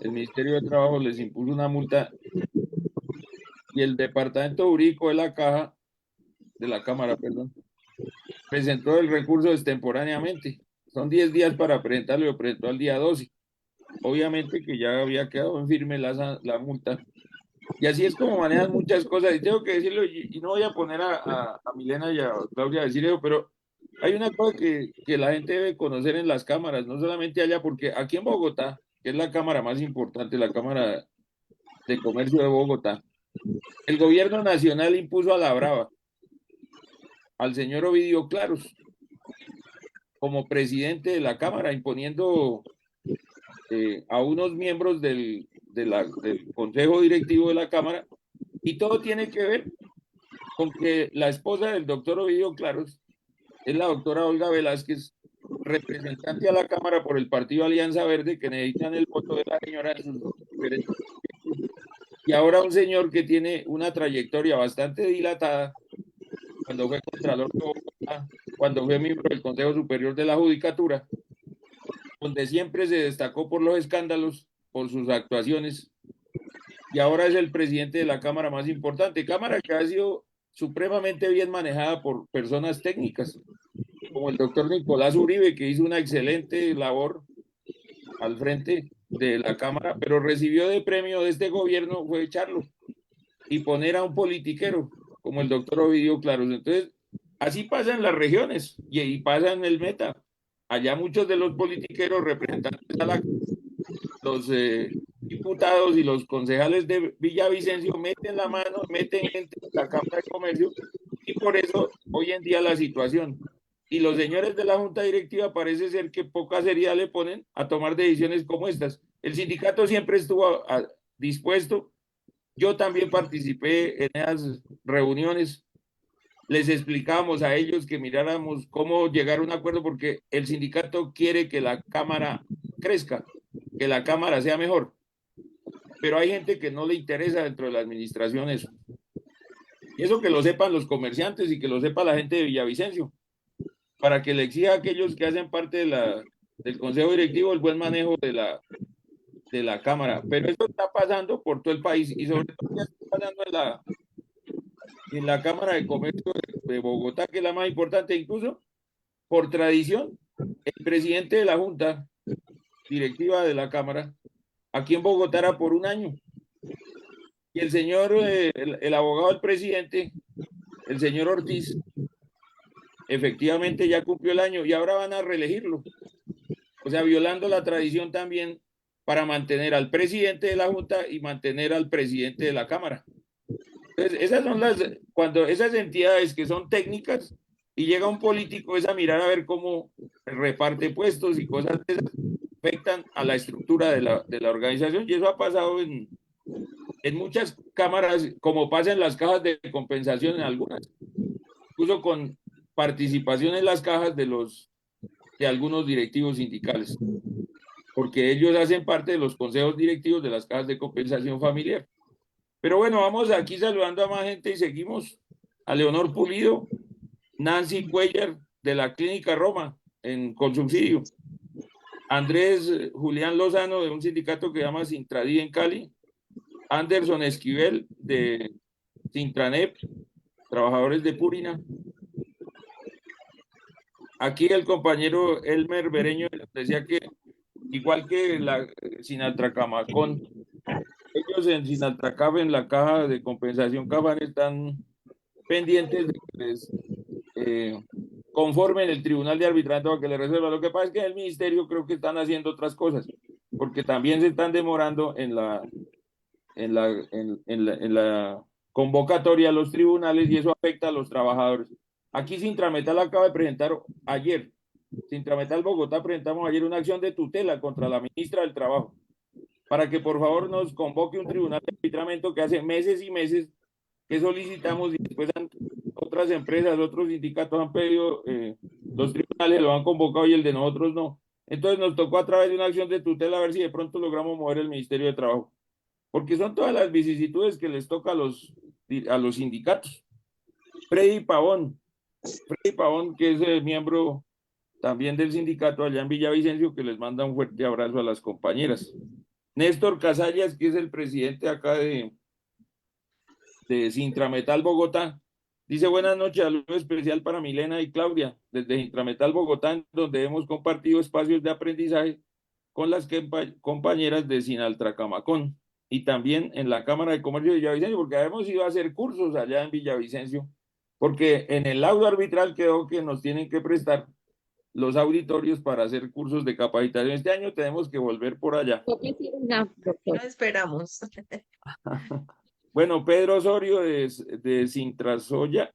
el Ministerio de Trabajo les impuso una multa y el Departamento Jurídico de la Caja, de la Cámara, perdón, presentó el recurso extemporáneamente. Son 10 días para presentarlo y lo presentó al día 12. Obviamente que ya había quedado en firme la multa. Y así es como manejan muchas cosas. Y tengo que decirlo, y no voy a poner a Milena y a Claudia a decir eso, pero hay una cosa que la gente debe conocer en las cámaras, no solamente allá, porque aquí en Bogotá, que es la cámara más importante, la Cámara de Comercio de Bogotá, el gobierno nacional impuso a la brava al señor Ovidio Claros como presidente de la Cámara, imponiendo a unos miembros del Consejo Directivo de la Cámara, y todo tiene que ver con que la esposa del doctor Ovidio Claros es la doctora Olga Velázquez, representante a la Cámara por el Partido Alianza Verde, que necesitan el voto de la señora en sus diferentes proyectos. Y ahora un señor que tiene una trayectoria bastante dilatada, cuando fue Contralor de Bogotá, cuando fue miembro del Consejo Superior de la Judicatura, donde siempre se destacó por los escándalos, por sus actuaciones, y ahora es el presidente de la Cámara más importante, Cámara que ha sido supremamente bien manejada por personas técnicas, como el doctor Nicolás Uribe, que hizo una excelente labor al frente de la Cámara, pero recibió de premio de este gobierno fue echarlo y poner a un politiquero como el doctor Ovidio Claros. Entonces, así pasa en las regiones y pasa en el Meta. Allá muchos de los politiqueros representantes a la los diputados y los concejales de Villavicencio meten la mano, meten gente en la Cámara de Comercio, y por eso hoy en día la situación. Y los señores de la Junta Directiva parece ser que poca seriedad le ponen a tomar decisiones como estas. El sindicato siempre estuvo dispuesto. Yo también participé en esas reuniones. Les explicábamos a ellos que miráramos cómo llegar a un acuerdo, porque el sindicato quiere que la Cámara crezca, que la Cámara sea mejor. Pero hay gente que no le interesa dentro de la administración eso. Y eso que lo sepan los comerciantes y que lo sepa la gente de Villavicencio, para que le exija a aquellos que hacen parte del Consejo Directivo el buen manejo de la Cámara. Pero eso está pasando por todo el país y sobre todo ya está pasando en la Cámara de Comercio de Bogotá, que es la más importante. Incluso por tradición, el presidente de la Junta Directiva de la Cámara aquí en Bogotá era por un año. Y el señor, el abogado del presidente, el señor Ortiz, efectivamente ya cumplió el año y ahora van a reelegirlo. O sea, violando la tradición también para mantener al presidente de la Junta y mantener al presidente de la Cámara. Entonces, esas son cuando esas entidades que son técnicas y llega un político es a mirar a ver cómo reparte puestos y cosas de esas, afectan a la estructura de la organización, y eso ha pasado en muchas cámaras, como pasa en las cajas de compensación en algunas, incluso con participación en las cajas de algunos directivos sindicales, porque ellos hacen parte de los consejos directivos de las cajas de compensación familiar. Pero bueno, vamos aquí saludando a más gente y seguimos. A Leonor Pulido, Nancy Cuellar de la Clínica Roma con subsidio, Andrés Julián Lozano de un sindicato que se llama Sintradí en Cali, Anderson Esquivel de Sintranep, trabajadores de Purina. Aquí el compañero Elmer Bereño decía que igual que la Sinaltracamacón, ellos en Sinaltracab, en la caja de compensación CAFAN, están pendientes de que les conformen el tribunal de arbitraje para que le resuelva. Lo que pasa es que en el ministerio creo que están haciendo otras cosas, porque también se están demorando en la convocatoria a los tribunales y eso afecta a los trabajadores. Aquí Sintrametal acaba de presentar ayer, Sintrametal Bogotá presentamos ayer una acción de tutela contra la ministra del Trabajo para que por favor nos convoque un tribunal de arbitramiento que hace meses y meses que solicitamos y después otras empresas, otros sindicatos han pedido, los tribunales lo han convocado y el de nosotros no. Entonces nos tocó a través de una acción de tutela a ver si de pronto logramos mover el Ministerio de Trabajo, porque son todas las vicisitudes que les toca a los sindicatos. Freddy Pavón, que es miembro también del sindicato allá en Villavicencio, que les manda un fuerte abrazo a las compañeras. Néstor Casallas, que es el presidente acá de Sintrametal Bogotá, dice: buenas noches, saludo especial para Milena y Claudia, desde Sintrametal Bogotá, donde hemos compartido espacios de aprendizaje con las compañeras de Sinaltracamacón y también en la Cámara de Comercio de Villavicencio, porque habíamos ido a hacer cursos allá en Villavicencio, porque en el laudo arbitral quedó que nos tienen que prestar los auditorios para hacer cursos de capacitación. Este año tenemos que volver por allá. Lo esperamos. Bueno, Pedro Osorio de Sintrasoya,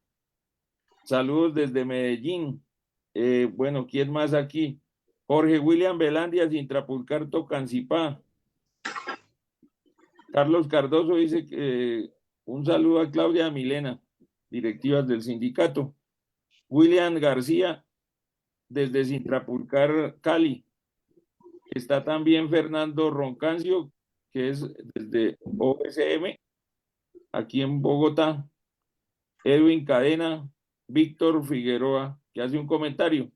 saludos desde Medellín. Bueno, ¿quién más aquí? Jorge William Velandia, Sintrapulcar, Tocancipá. Carlos Cardoso dice que un saludo a Claudia y a Milena, directivas del sindicato. William García, desde Sintrapulcar, Cali. Está también Fernando Roncancio, que es desde OSM, aquí en Bogotá. Edwin Cadena, Víctor Figueroa, que hace un comentario.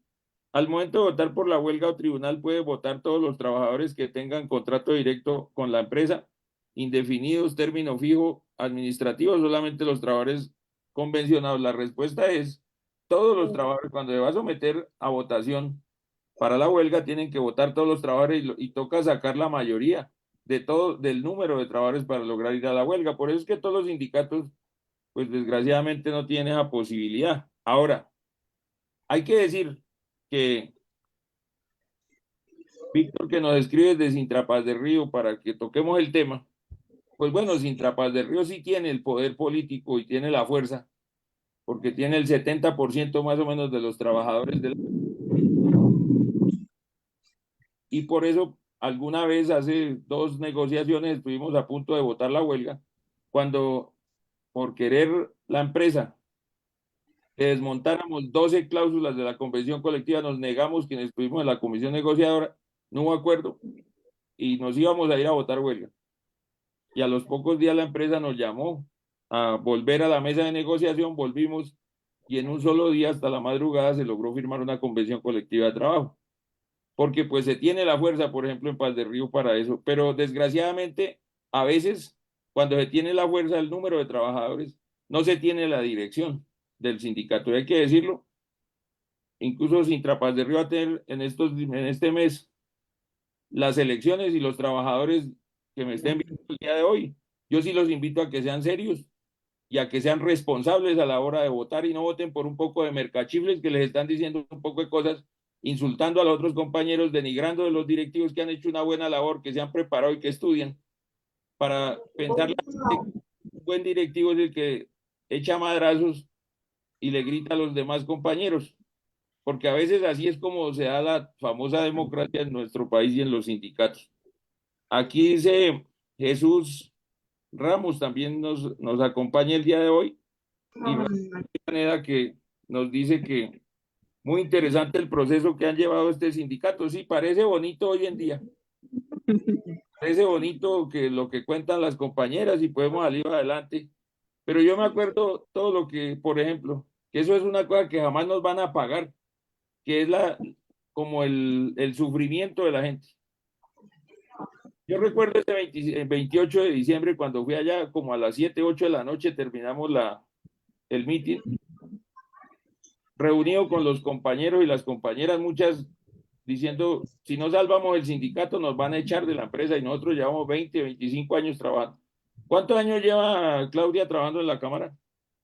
Al momento de votar por la huelga o tribunal, puede votar todos los trabajadores que tengan contrato directo con la empresa, indefinidos, término fijo, administrativo, solamente los trabajadores convencionados. La respuesta es: todos los trabajadores. Cuando se va a someter a votación para la huelga, tienen que votar todos los trabajadores y toca sacar la mayoría del número de trabajadores para lograr ir a la huelga. Por eso es que todos los sindicatos, pues desgraciadamente, no tienen esa posibilidad. Ahora, hay que decir que Víctor, que nos escribe desde Sintra Paz del Río para que toquemos el tema. Pues bueno, Sintra Paz del Río sí tiene el poder político y tiene la fuerza, porque tiene el 70% más o menos de los trabajadores del... Y por eso alguna vez hace 2 negociaciones estuvimos a punto de votar la huelga, cuando por querer la empresa que desmontáramos 12 cláusulas de la convención colectiva, nos negamos quienes estuvimos en la comisión negociadora, no hubo acuerdo y nos íbamos a ir a votar huelga. Y a los pocos días la empresa nos llamó a volver a la mesa de negociación, volvimos y en un solo día hasta la madrugada se logró firmar una convención colectiva de trabajo, porque pues se tiene la fuerza, por ejemplo, en Paz de Río para eso, pero desgraciadamente a veces cuando se tiene la fuerza del número de trabajadores, no se tiene la dirección del sindicato, y hay que decirlo, incluso Sintra Paz de Río va a tener en este mes las elecciones y los trabajadores que me estén viendo el día de hoy, yo sí los invito a que sean serios y a que sean responsables a la hora de votar y no voten por un poco de mercachifles que les están diciendo un poco de cosas, insultando a los otros compañeros, denigrando de los directivos que han hecho una buena labor, que se han preparado y que estudian, para pensar que un buen directivo es el que echa madrazos y le grita a los demás compañeros, porque a veces así es como se da la famosa democracia en nuestro país y en los sindicatos. Aquí dice Jesús Ramos, también nos acompaña el día de hoy, y de manera que nos dice que muy interesante el proceso que han llevado este sindicato. Sí, parece bonito hoy en día, parece bonito que lo que cuentan las compañeras y podemos salir adelante, pero yo me acuerdo todo lo que, por ejemplo, que eso es una cosa que jamás nos van a pagar, que es como el sufrimiento de la gente. Yo recuerdo ese 28 de diciembre cuando fui allá, como a las 7, 8 de la noche, terminamos el meeting, reunido con los compañeros y las compañeras, muchas diciendo, si no salvamos el sindicato nos van a echar de la empresa y nosotros llevamos 20, 25 años trabajando. ¿Cuántos años lleva Claudia trabajando en la Cámara?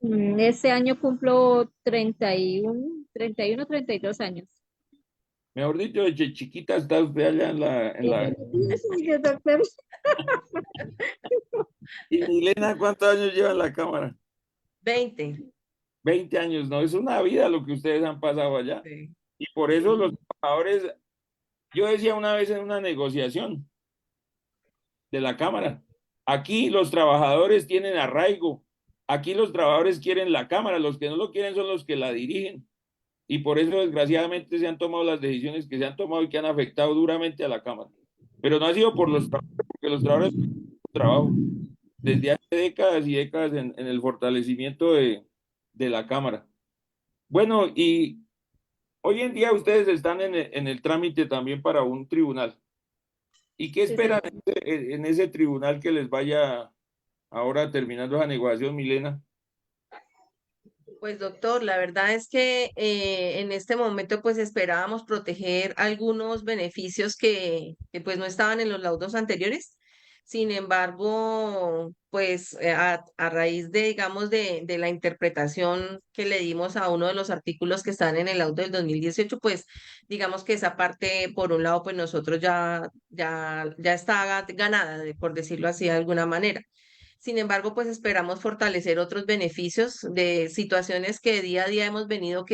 Este año cumplo 31, 32 años. Mejor dicho, desde chiquita está usted allá Sí, doctor. ¿Y Milena cuántos años lleva en la Cámara? 20. 20 años, no, es una vida lo que ustedes han pasado allá. Sí, Y por eso los sí. trabajadores, yo decía una vez en una negociación de la Cámara, aquí los trabajadores tienen arraigo, aquí los trabajadores quieren la Cámara, los que no lo quieren son los que la dirigen. Y por eso desgraciadamente se han tomado las decisiones que se han tomado y que han afectado duramente a la Cámara. Pero no ha sido por los trabajadores, porque los trabajadores trabajo desde hace décadas y décadas en el fortalecimiento de la Cámara. Bueno, y hoy en día ustedes están en el trámite también para un tribunal. ¿Y qué Sí, esperan señor. en ese tribunal que les vaya ahora terminando esa negociación, Milena? Pues doctor, la verdad es que en este momento pues esperábamos proteger algunos beneficios que pues no estaban en los laudos anteriores. Sin embargo, pues a raíz de, digamos, de la interpretación que le dimos a uno de los artículos que están en el laudo del 2018, pues digamos que esa parte, por un lado, pues nosotros ya está ganada, por decirlo así de alguna manera. Sin embargo, pues esperamos fortalecer otros beneficios de situaciones que día a día hemos venido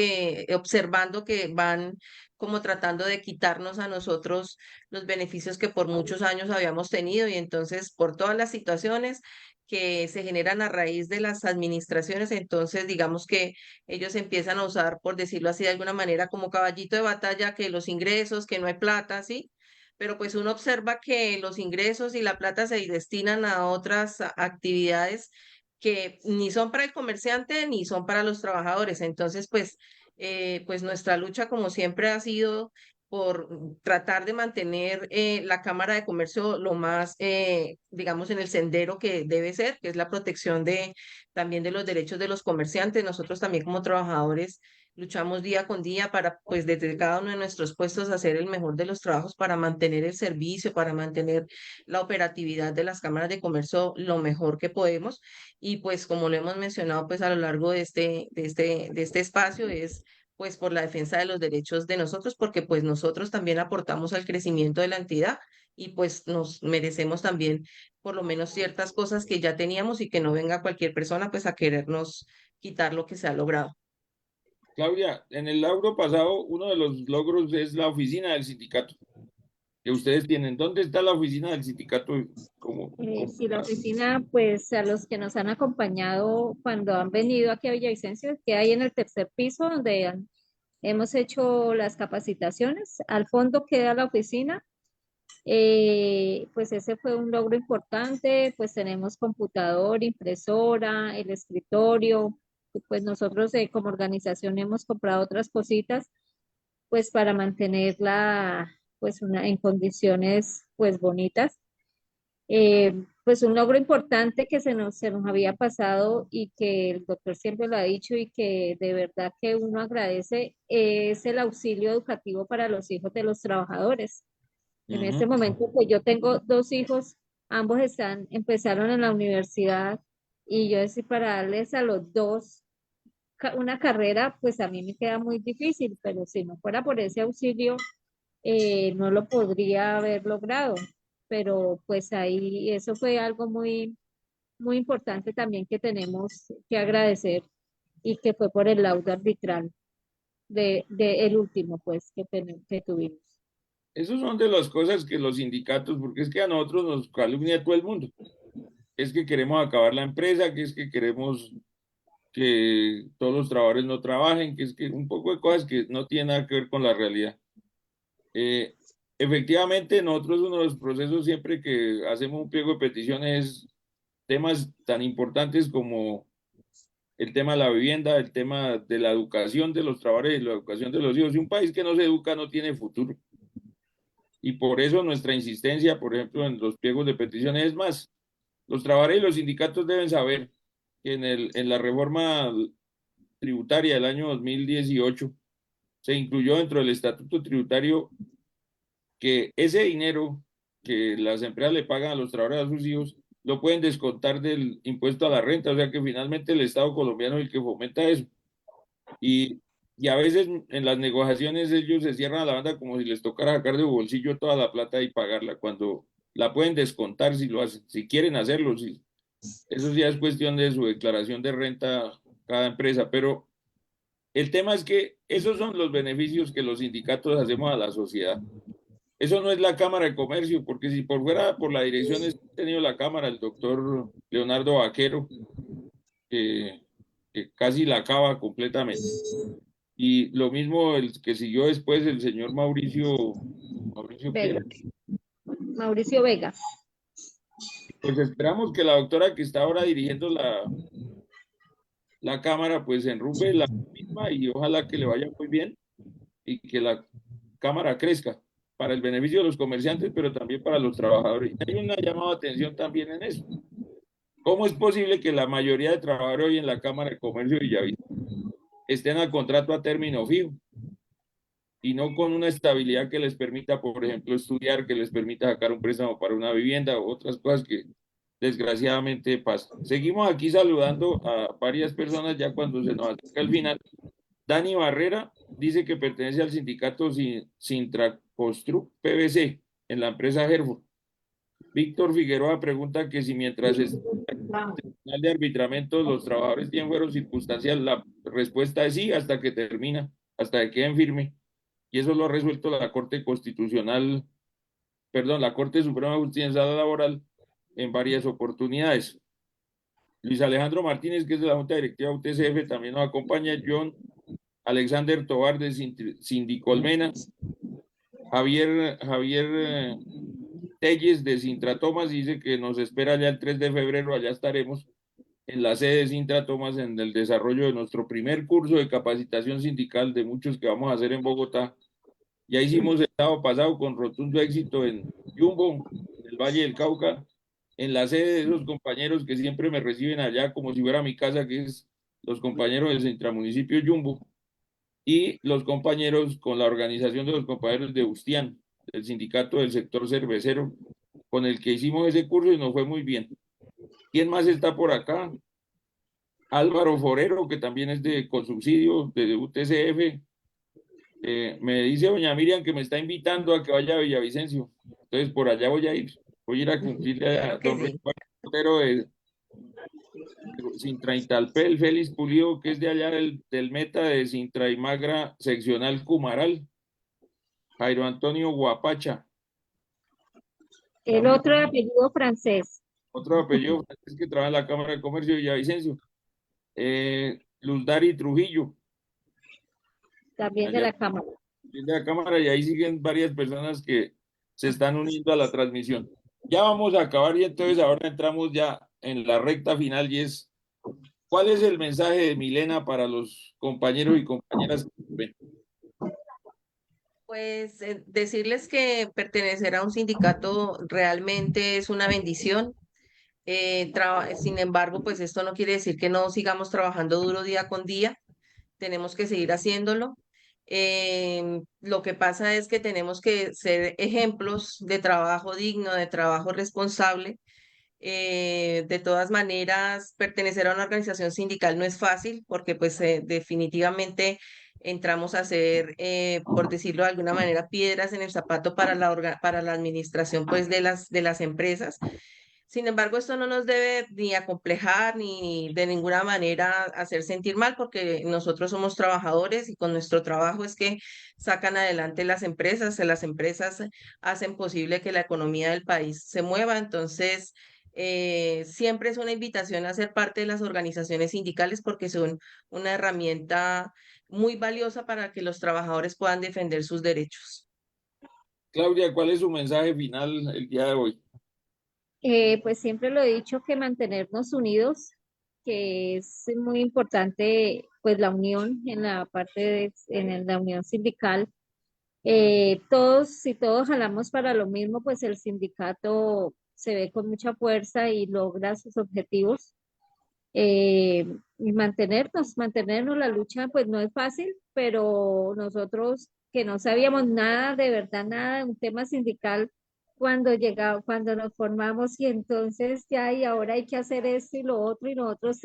observando que van como tratando de quitarnos a nosotros los beneficios que por muchos años habíamos tenido y entonces por todas las situaciones que se generan a raíz de las administraciones, entonces digamos que ellos empiezan a usar, por decirlo así de alguna manera, como caballito de batalla, que los ingresos, que no hay plata, ¿sí? Pero pues uno observa que los ingresos y la plata se destinan a otras actividades que ni son para el comerciante ni son para los trabajadores. Entonces, pues nuestra lucha, como siempre, ha sido por tratar de mantener la Cámara de Comercio lo más, digamos, en el sendero que debe ser, que es la protección también de los derechos de los comerciantes. Nosotros también como trabajadores luchamos día con día para, pues, desde cada uno de nuestros puestos hacer el mejor de los trabajos para mantener el servicio, para mantener la operatividad de las cámaras de comercio lo mejor que podemos. Y pues, como lo hemos mencionado, pues, a lo largo de este espacio, es pues por la defensa de los derechos de nosotros, porque pues nosotros también aportamos al crecimiento de la entidad y pues nos merecemos también por lo menos ciertas cosas que ya teníamos y que no venga cualquier persona pues a querernos quitar lo que se ha logrado. Claudia, en el logro pasado, uno de los logros es la oficina del sindicato que ustedes tienen. ¿Dónde está la oficina del sindicato? ¿Cómo Sí, la está? oficina, pues a los que nos han acompañado cuando han venido aquí a Villavicencio, que hay en el tercer piso donde hemos hecho las capacitaciones, al fondo queda la oficina. Pues ese fue un logro importante, pues tenemos computador, impresora, el escritorio, pues nosotros como organización hemos comprado otras cositas, pues para mantenerla pues en condiciones pues bonitas. Pues un logro importante que se nos había pasado y que el doctor siempre lo ha dicho y que de verdad que uno agradece es el auxilio educativo para los hijos de los trabajadores. En este Ujú. momento, pues yo tengo dos hijos, ambos empezaron en la universidad y yo decir para darles a los dos una carrera, pues a mí me queda muy difícil, pero si no fuera por ese auxilio, no lo podría haber logrado. Pero pues ahí eso fue algo muy, muy importante también que tenemos que agradecer y que fue por el laudo arbitral de el último, pues, que tuvimos. Esos son de las cosas que los sindicatos, porque es que a nosotros nos calumnia todo el mundo. Es que queremos acabar la empresa, que es que queremos que todos los trabajadores no trabajen, que es que un poco de cosas que no tienen nada que ver con la realidad. Eh, Efectivamente, nosotros uno de los procesos siempre que hacemos un pliego de peticiones, temas tan importantes como el tema de la vivienda, el tema de la educación de los trabajadores y la educación de los hijos. Y un país que no se educa no tiene futuro. Y por eso nuestra insistencia, por ejemplo, en los pliegos de peticiones es más. Los trabajadores y los sindicatos deben saber que en la reforma tributaria del año 2018 se incluyó dentro del estatuto tributario que ese dinero que las empresas le pagan a los trabajadores a sus hijos lo pueden descontar del impuesto a la renta, o sea que finalmente el Estado colombiano es el que fomenta eso. Y, y a veces en las negociaciones ellos se cierran a la banda como si les tocara sacar de bolsillo toda la plata y pagarla, cuando la pueden descontar si lo hacen, si quieren hacerlo, si, eso ya es cuestión de su declaración de renta cada empresa, pero el tema es que esos son los beneficios que los sindicatos hacemos a la sociedad. Eso no es la Cámara de Comercio, porque si por fuera por la dirección ha tenido la Cámara el doctor Leonardo Vaquero, que, que casi la acaba completamente. Y lo mismo el que siguió después el señor Mauricio, ¿qué era? Vega, Mauricio Vega. Pues esperamos que la doctora que está ahora dirigiendo la Cámara, pues enrumbe la misma y ojalá que le vaya muy bien y que la Cámara crezca para el beneficio de los comerciantes, pero también para los trabajadores. Y hay una llamada de atención también en eso. ¿Cómo es posible que la mayoría de trabajadores hoy en la Cámara de Comercio de Villavicencio estén a contrato a término fijo y no con una estabilidad que les permita, por ejemplo, estudiar, que les permita sacar un préstamo para una vivienda o otras cosas que desgraciadamente pasan? Seguimos aquí saludando a varias personas ya cuando se nos acerca el final. Dani Barrera dice que pertenece al sindicato Sintraconstruc PVC en la empresa Herford. Víctor Figueroa pregunta que si mientras es tribunal de arbitramiento los trabajadores tienen fuero circunstancial. La respuesta es sí, hasta que termina, hasta que queden firme. Y eso lo ha resuelto la Corte Constitucional, perdón, la Corte Suprema de Justicia Laboral en varias oportunidades. Luis Alejandro Martínez, que es de la Junta Directiva UTCF, también nos acompaña. John Alexander Tobar de Sindicolmena. Javier Telles de Sintratomas dice que nos espera ya el 3 de febrero, allá estaremos en la sede de Sintratomas en el desarrollo de nuestro primer curso de capacitación sindical de muchos que vamos a hacer en Bogotá. Ya hicimos el sábado pasado con rotundo éxito en Yumbo, en el Valle del Cauca, en la sede de esos compañeros que siempre me reciben allá como si fuera mi casa, que es los compañeros del Intramunicipio Yumbo, y los compañeros con la organización de los compañeros de Ustián, del sindicato del sector cervecero, con el que hicimos ese curso y nos fue muy bien. ¿Quién más está por acá? Álvaro Forero, que también es de Consubsidio, de UTCF. Me dice doña Miriam que me está invitando a que vaya a Villavicencio. Entonces, por allá voy a ir. Voy a ir a cumplirle a Claro que don sí. Ricardo Forero de Sintra Italpel, Félix Pulido, que es de allá del Meta de Sintra y Magra, seccional Cumaral. Jairo Antonio Guapacha, El también otro de apellido francés, otro apellido es que trabaja en la Cámara de Comercio de Villavicencio. Luz Dari Trujillo, también de allá la Cámara. de la Cámara, y ahí siguen varias personas que se están uniendo a la transmisión. Ya vamos a acabar y entonces ahora entramos ya en la recta final y es, ¿cuál es el mensaje de Milena para los compañeros y compañeras que nos ven? Pues decirles que pertenecer a un sindicato realmente es una bendición. Sin embargo, pues esto no quiere decir que no sigamos trabajando duro día con día. Tenemos que seguir haciéndolo. Lo que pasa es que tenemos que ser ejemplos de trabajo digno, de trabajo responsable. De todas maneras, pertenecer a una organización sindical no es fácil porque pues definitivamente entramos a ser, por decirlo de alguna manera, piedras en el zapato para para la administración pues de las empresas. Sin embargo, esto no nos debe ni acomplejar ni de ninguna manera hacer sentir mal porque nosotros somos trabajadores y con nuestro trabajo es que sacan adelante las empresas hacen posible que la economía del país se mueva. Entonces, siempre es una invitación a ser parte de las organizaciones sindicales porque son una herramienta muy valiosa para que los trabajadores puedan defender sus derechos. Claudia, ¿cuál es su mensaje final el día de hoy? Pues siempre lo he dicho que mantenernos unidos, que es muy importante, pues la unión en la parte la unión sindical. Todos, si todos jalamos para lo mismo, pues el sindicato se ve con mucha fuerza y logra sus objetivos. Y mantenernos, la lucha, pues no es fácil, pero nosotros que no sabíamos nada, de verdad nada de un tema sindical, cuando nos formamos y entonces ya y ahora hay que hacer esto y nosotros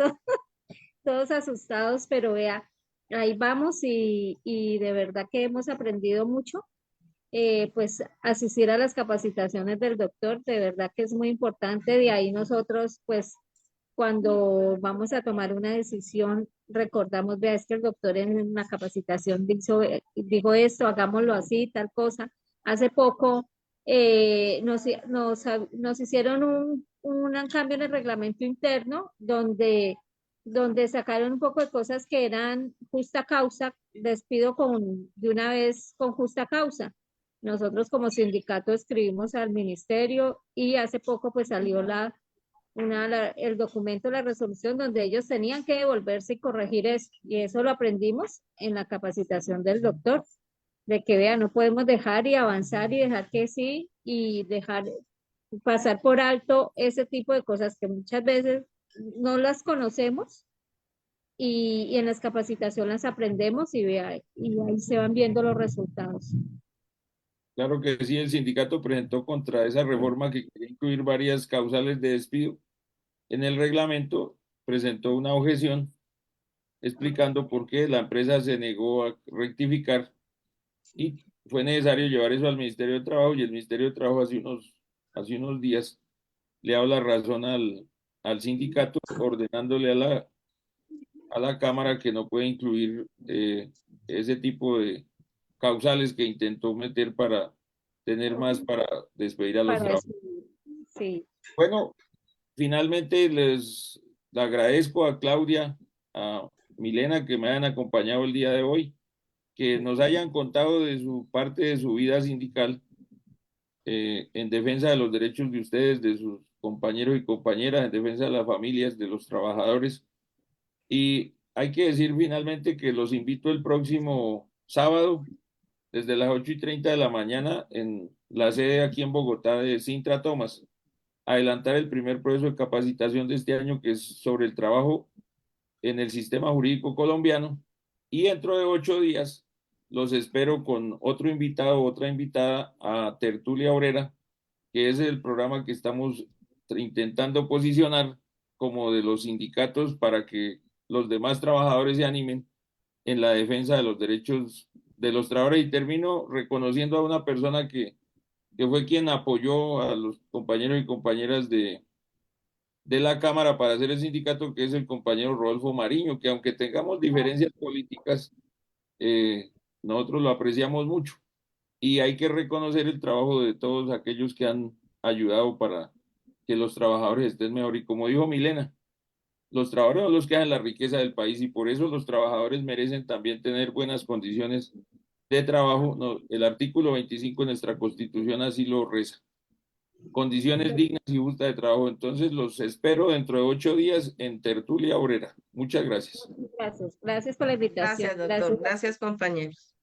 todos asustados, pero vea, ahí vamos y de verdad que hemos aprendido mucho. Pues asistir a las capacitaciones del doctor, de verdad que es muy importante. De ahí nosotros, pues cuando vamos a tomar una decisión, recordamos, vea, es que el doctor en una capacitación dijo esto, hagámoslo así, tal cosa. Hace poco nos hicieron un cambio en el reglamento interno donde sacaron un poco de cosas que eran justa causa, despido de una vez con justa causa. Nosotros como sindicato escribimos al ministerio y hace poco pues salió el documento, la resolución donde ellos tenían que devolverse y corregir eso. Y eso lo aprendimos en la capacitación del doctor, de que vea, no podemos dejar y avanzar y dejar que sí y dejar pasar por alto ese tipo de cosas que muchas veces no las conocemos y en las capacitaciones las aprendemos y, vea, y ahí se van viendo los resultados. Claro que sí, el sindicato presentó contra esa reforma que quería incluir varias causales de despido. En el reglamento presentó una objeción explicando por qué la empresa se negó a rectificar y fue necesario llevar eso al Ministerio de Trabajo y el Ministerio de Trabajo hace unos días le ha dado la razón al sindicato ordenándole a la Cámara que no puede incluir ese tipo de causales que intentó meter para tener más para despedir a los Para trabajadores. eso, sí. Bueno, finalmente les agradezco a Claudia, a Milena que me hayan acompañado el día de hoy, que nos hayan contado de su parte de su vida sindical en defensa de los derechos de ustedes, de sus compañeros y compañeras, en defensa de las familias, de los trabajadores. Y hay que decir finalmente que los invito el próximo sábado, desde las 8:30 de la mañana, en la sede aquí en Bogotá de Sintra Thomas, a adelantar el primer proceso de capacitación de este año, que es sobre el trabajo en el sistema jurídico colombiano. Y dentro de 8 días los espero con otro invitado, otra invitada a Tertulia Obrera, que es el programa que estamos intentando posicionar como de los sindicatos para que los demás trabajadores se animen en la defensa de los derechos de los trabajadores. Y termino reconociendo a una persona que fue quien apoyó a los compañeros y compañeras de la Cámara para hacer el sindicato, que es el compañero Rodolfo Mariño, que aunque tengamos diferencias políticas, nosotros lo apreciamos mucho. Y hay que reconocer el trabajo de todos aquellos que han ayudado para que los trabajadores estén mejor. Y como dijo Milena, los trabajadores son los que hacen la riqueza del país y por eso los trabajadores merecen también tener buenas condiciones de trabajo. No, el artículo 25 de nuestra Constitución así lo reza. Condiciones dignas y justas de trabajo. Entonces los espero dentro de 8 días en Tertulia Obrera. Muchas gracias. Gracias, gracias por la invitación. Gracias, doctor. Gracias, compañeros.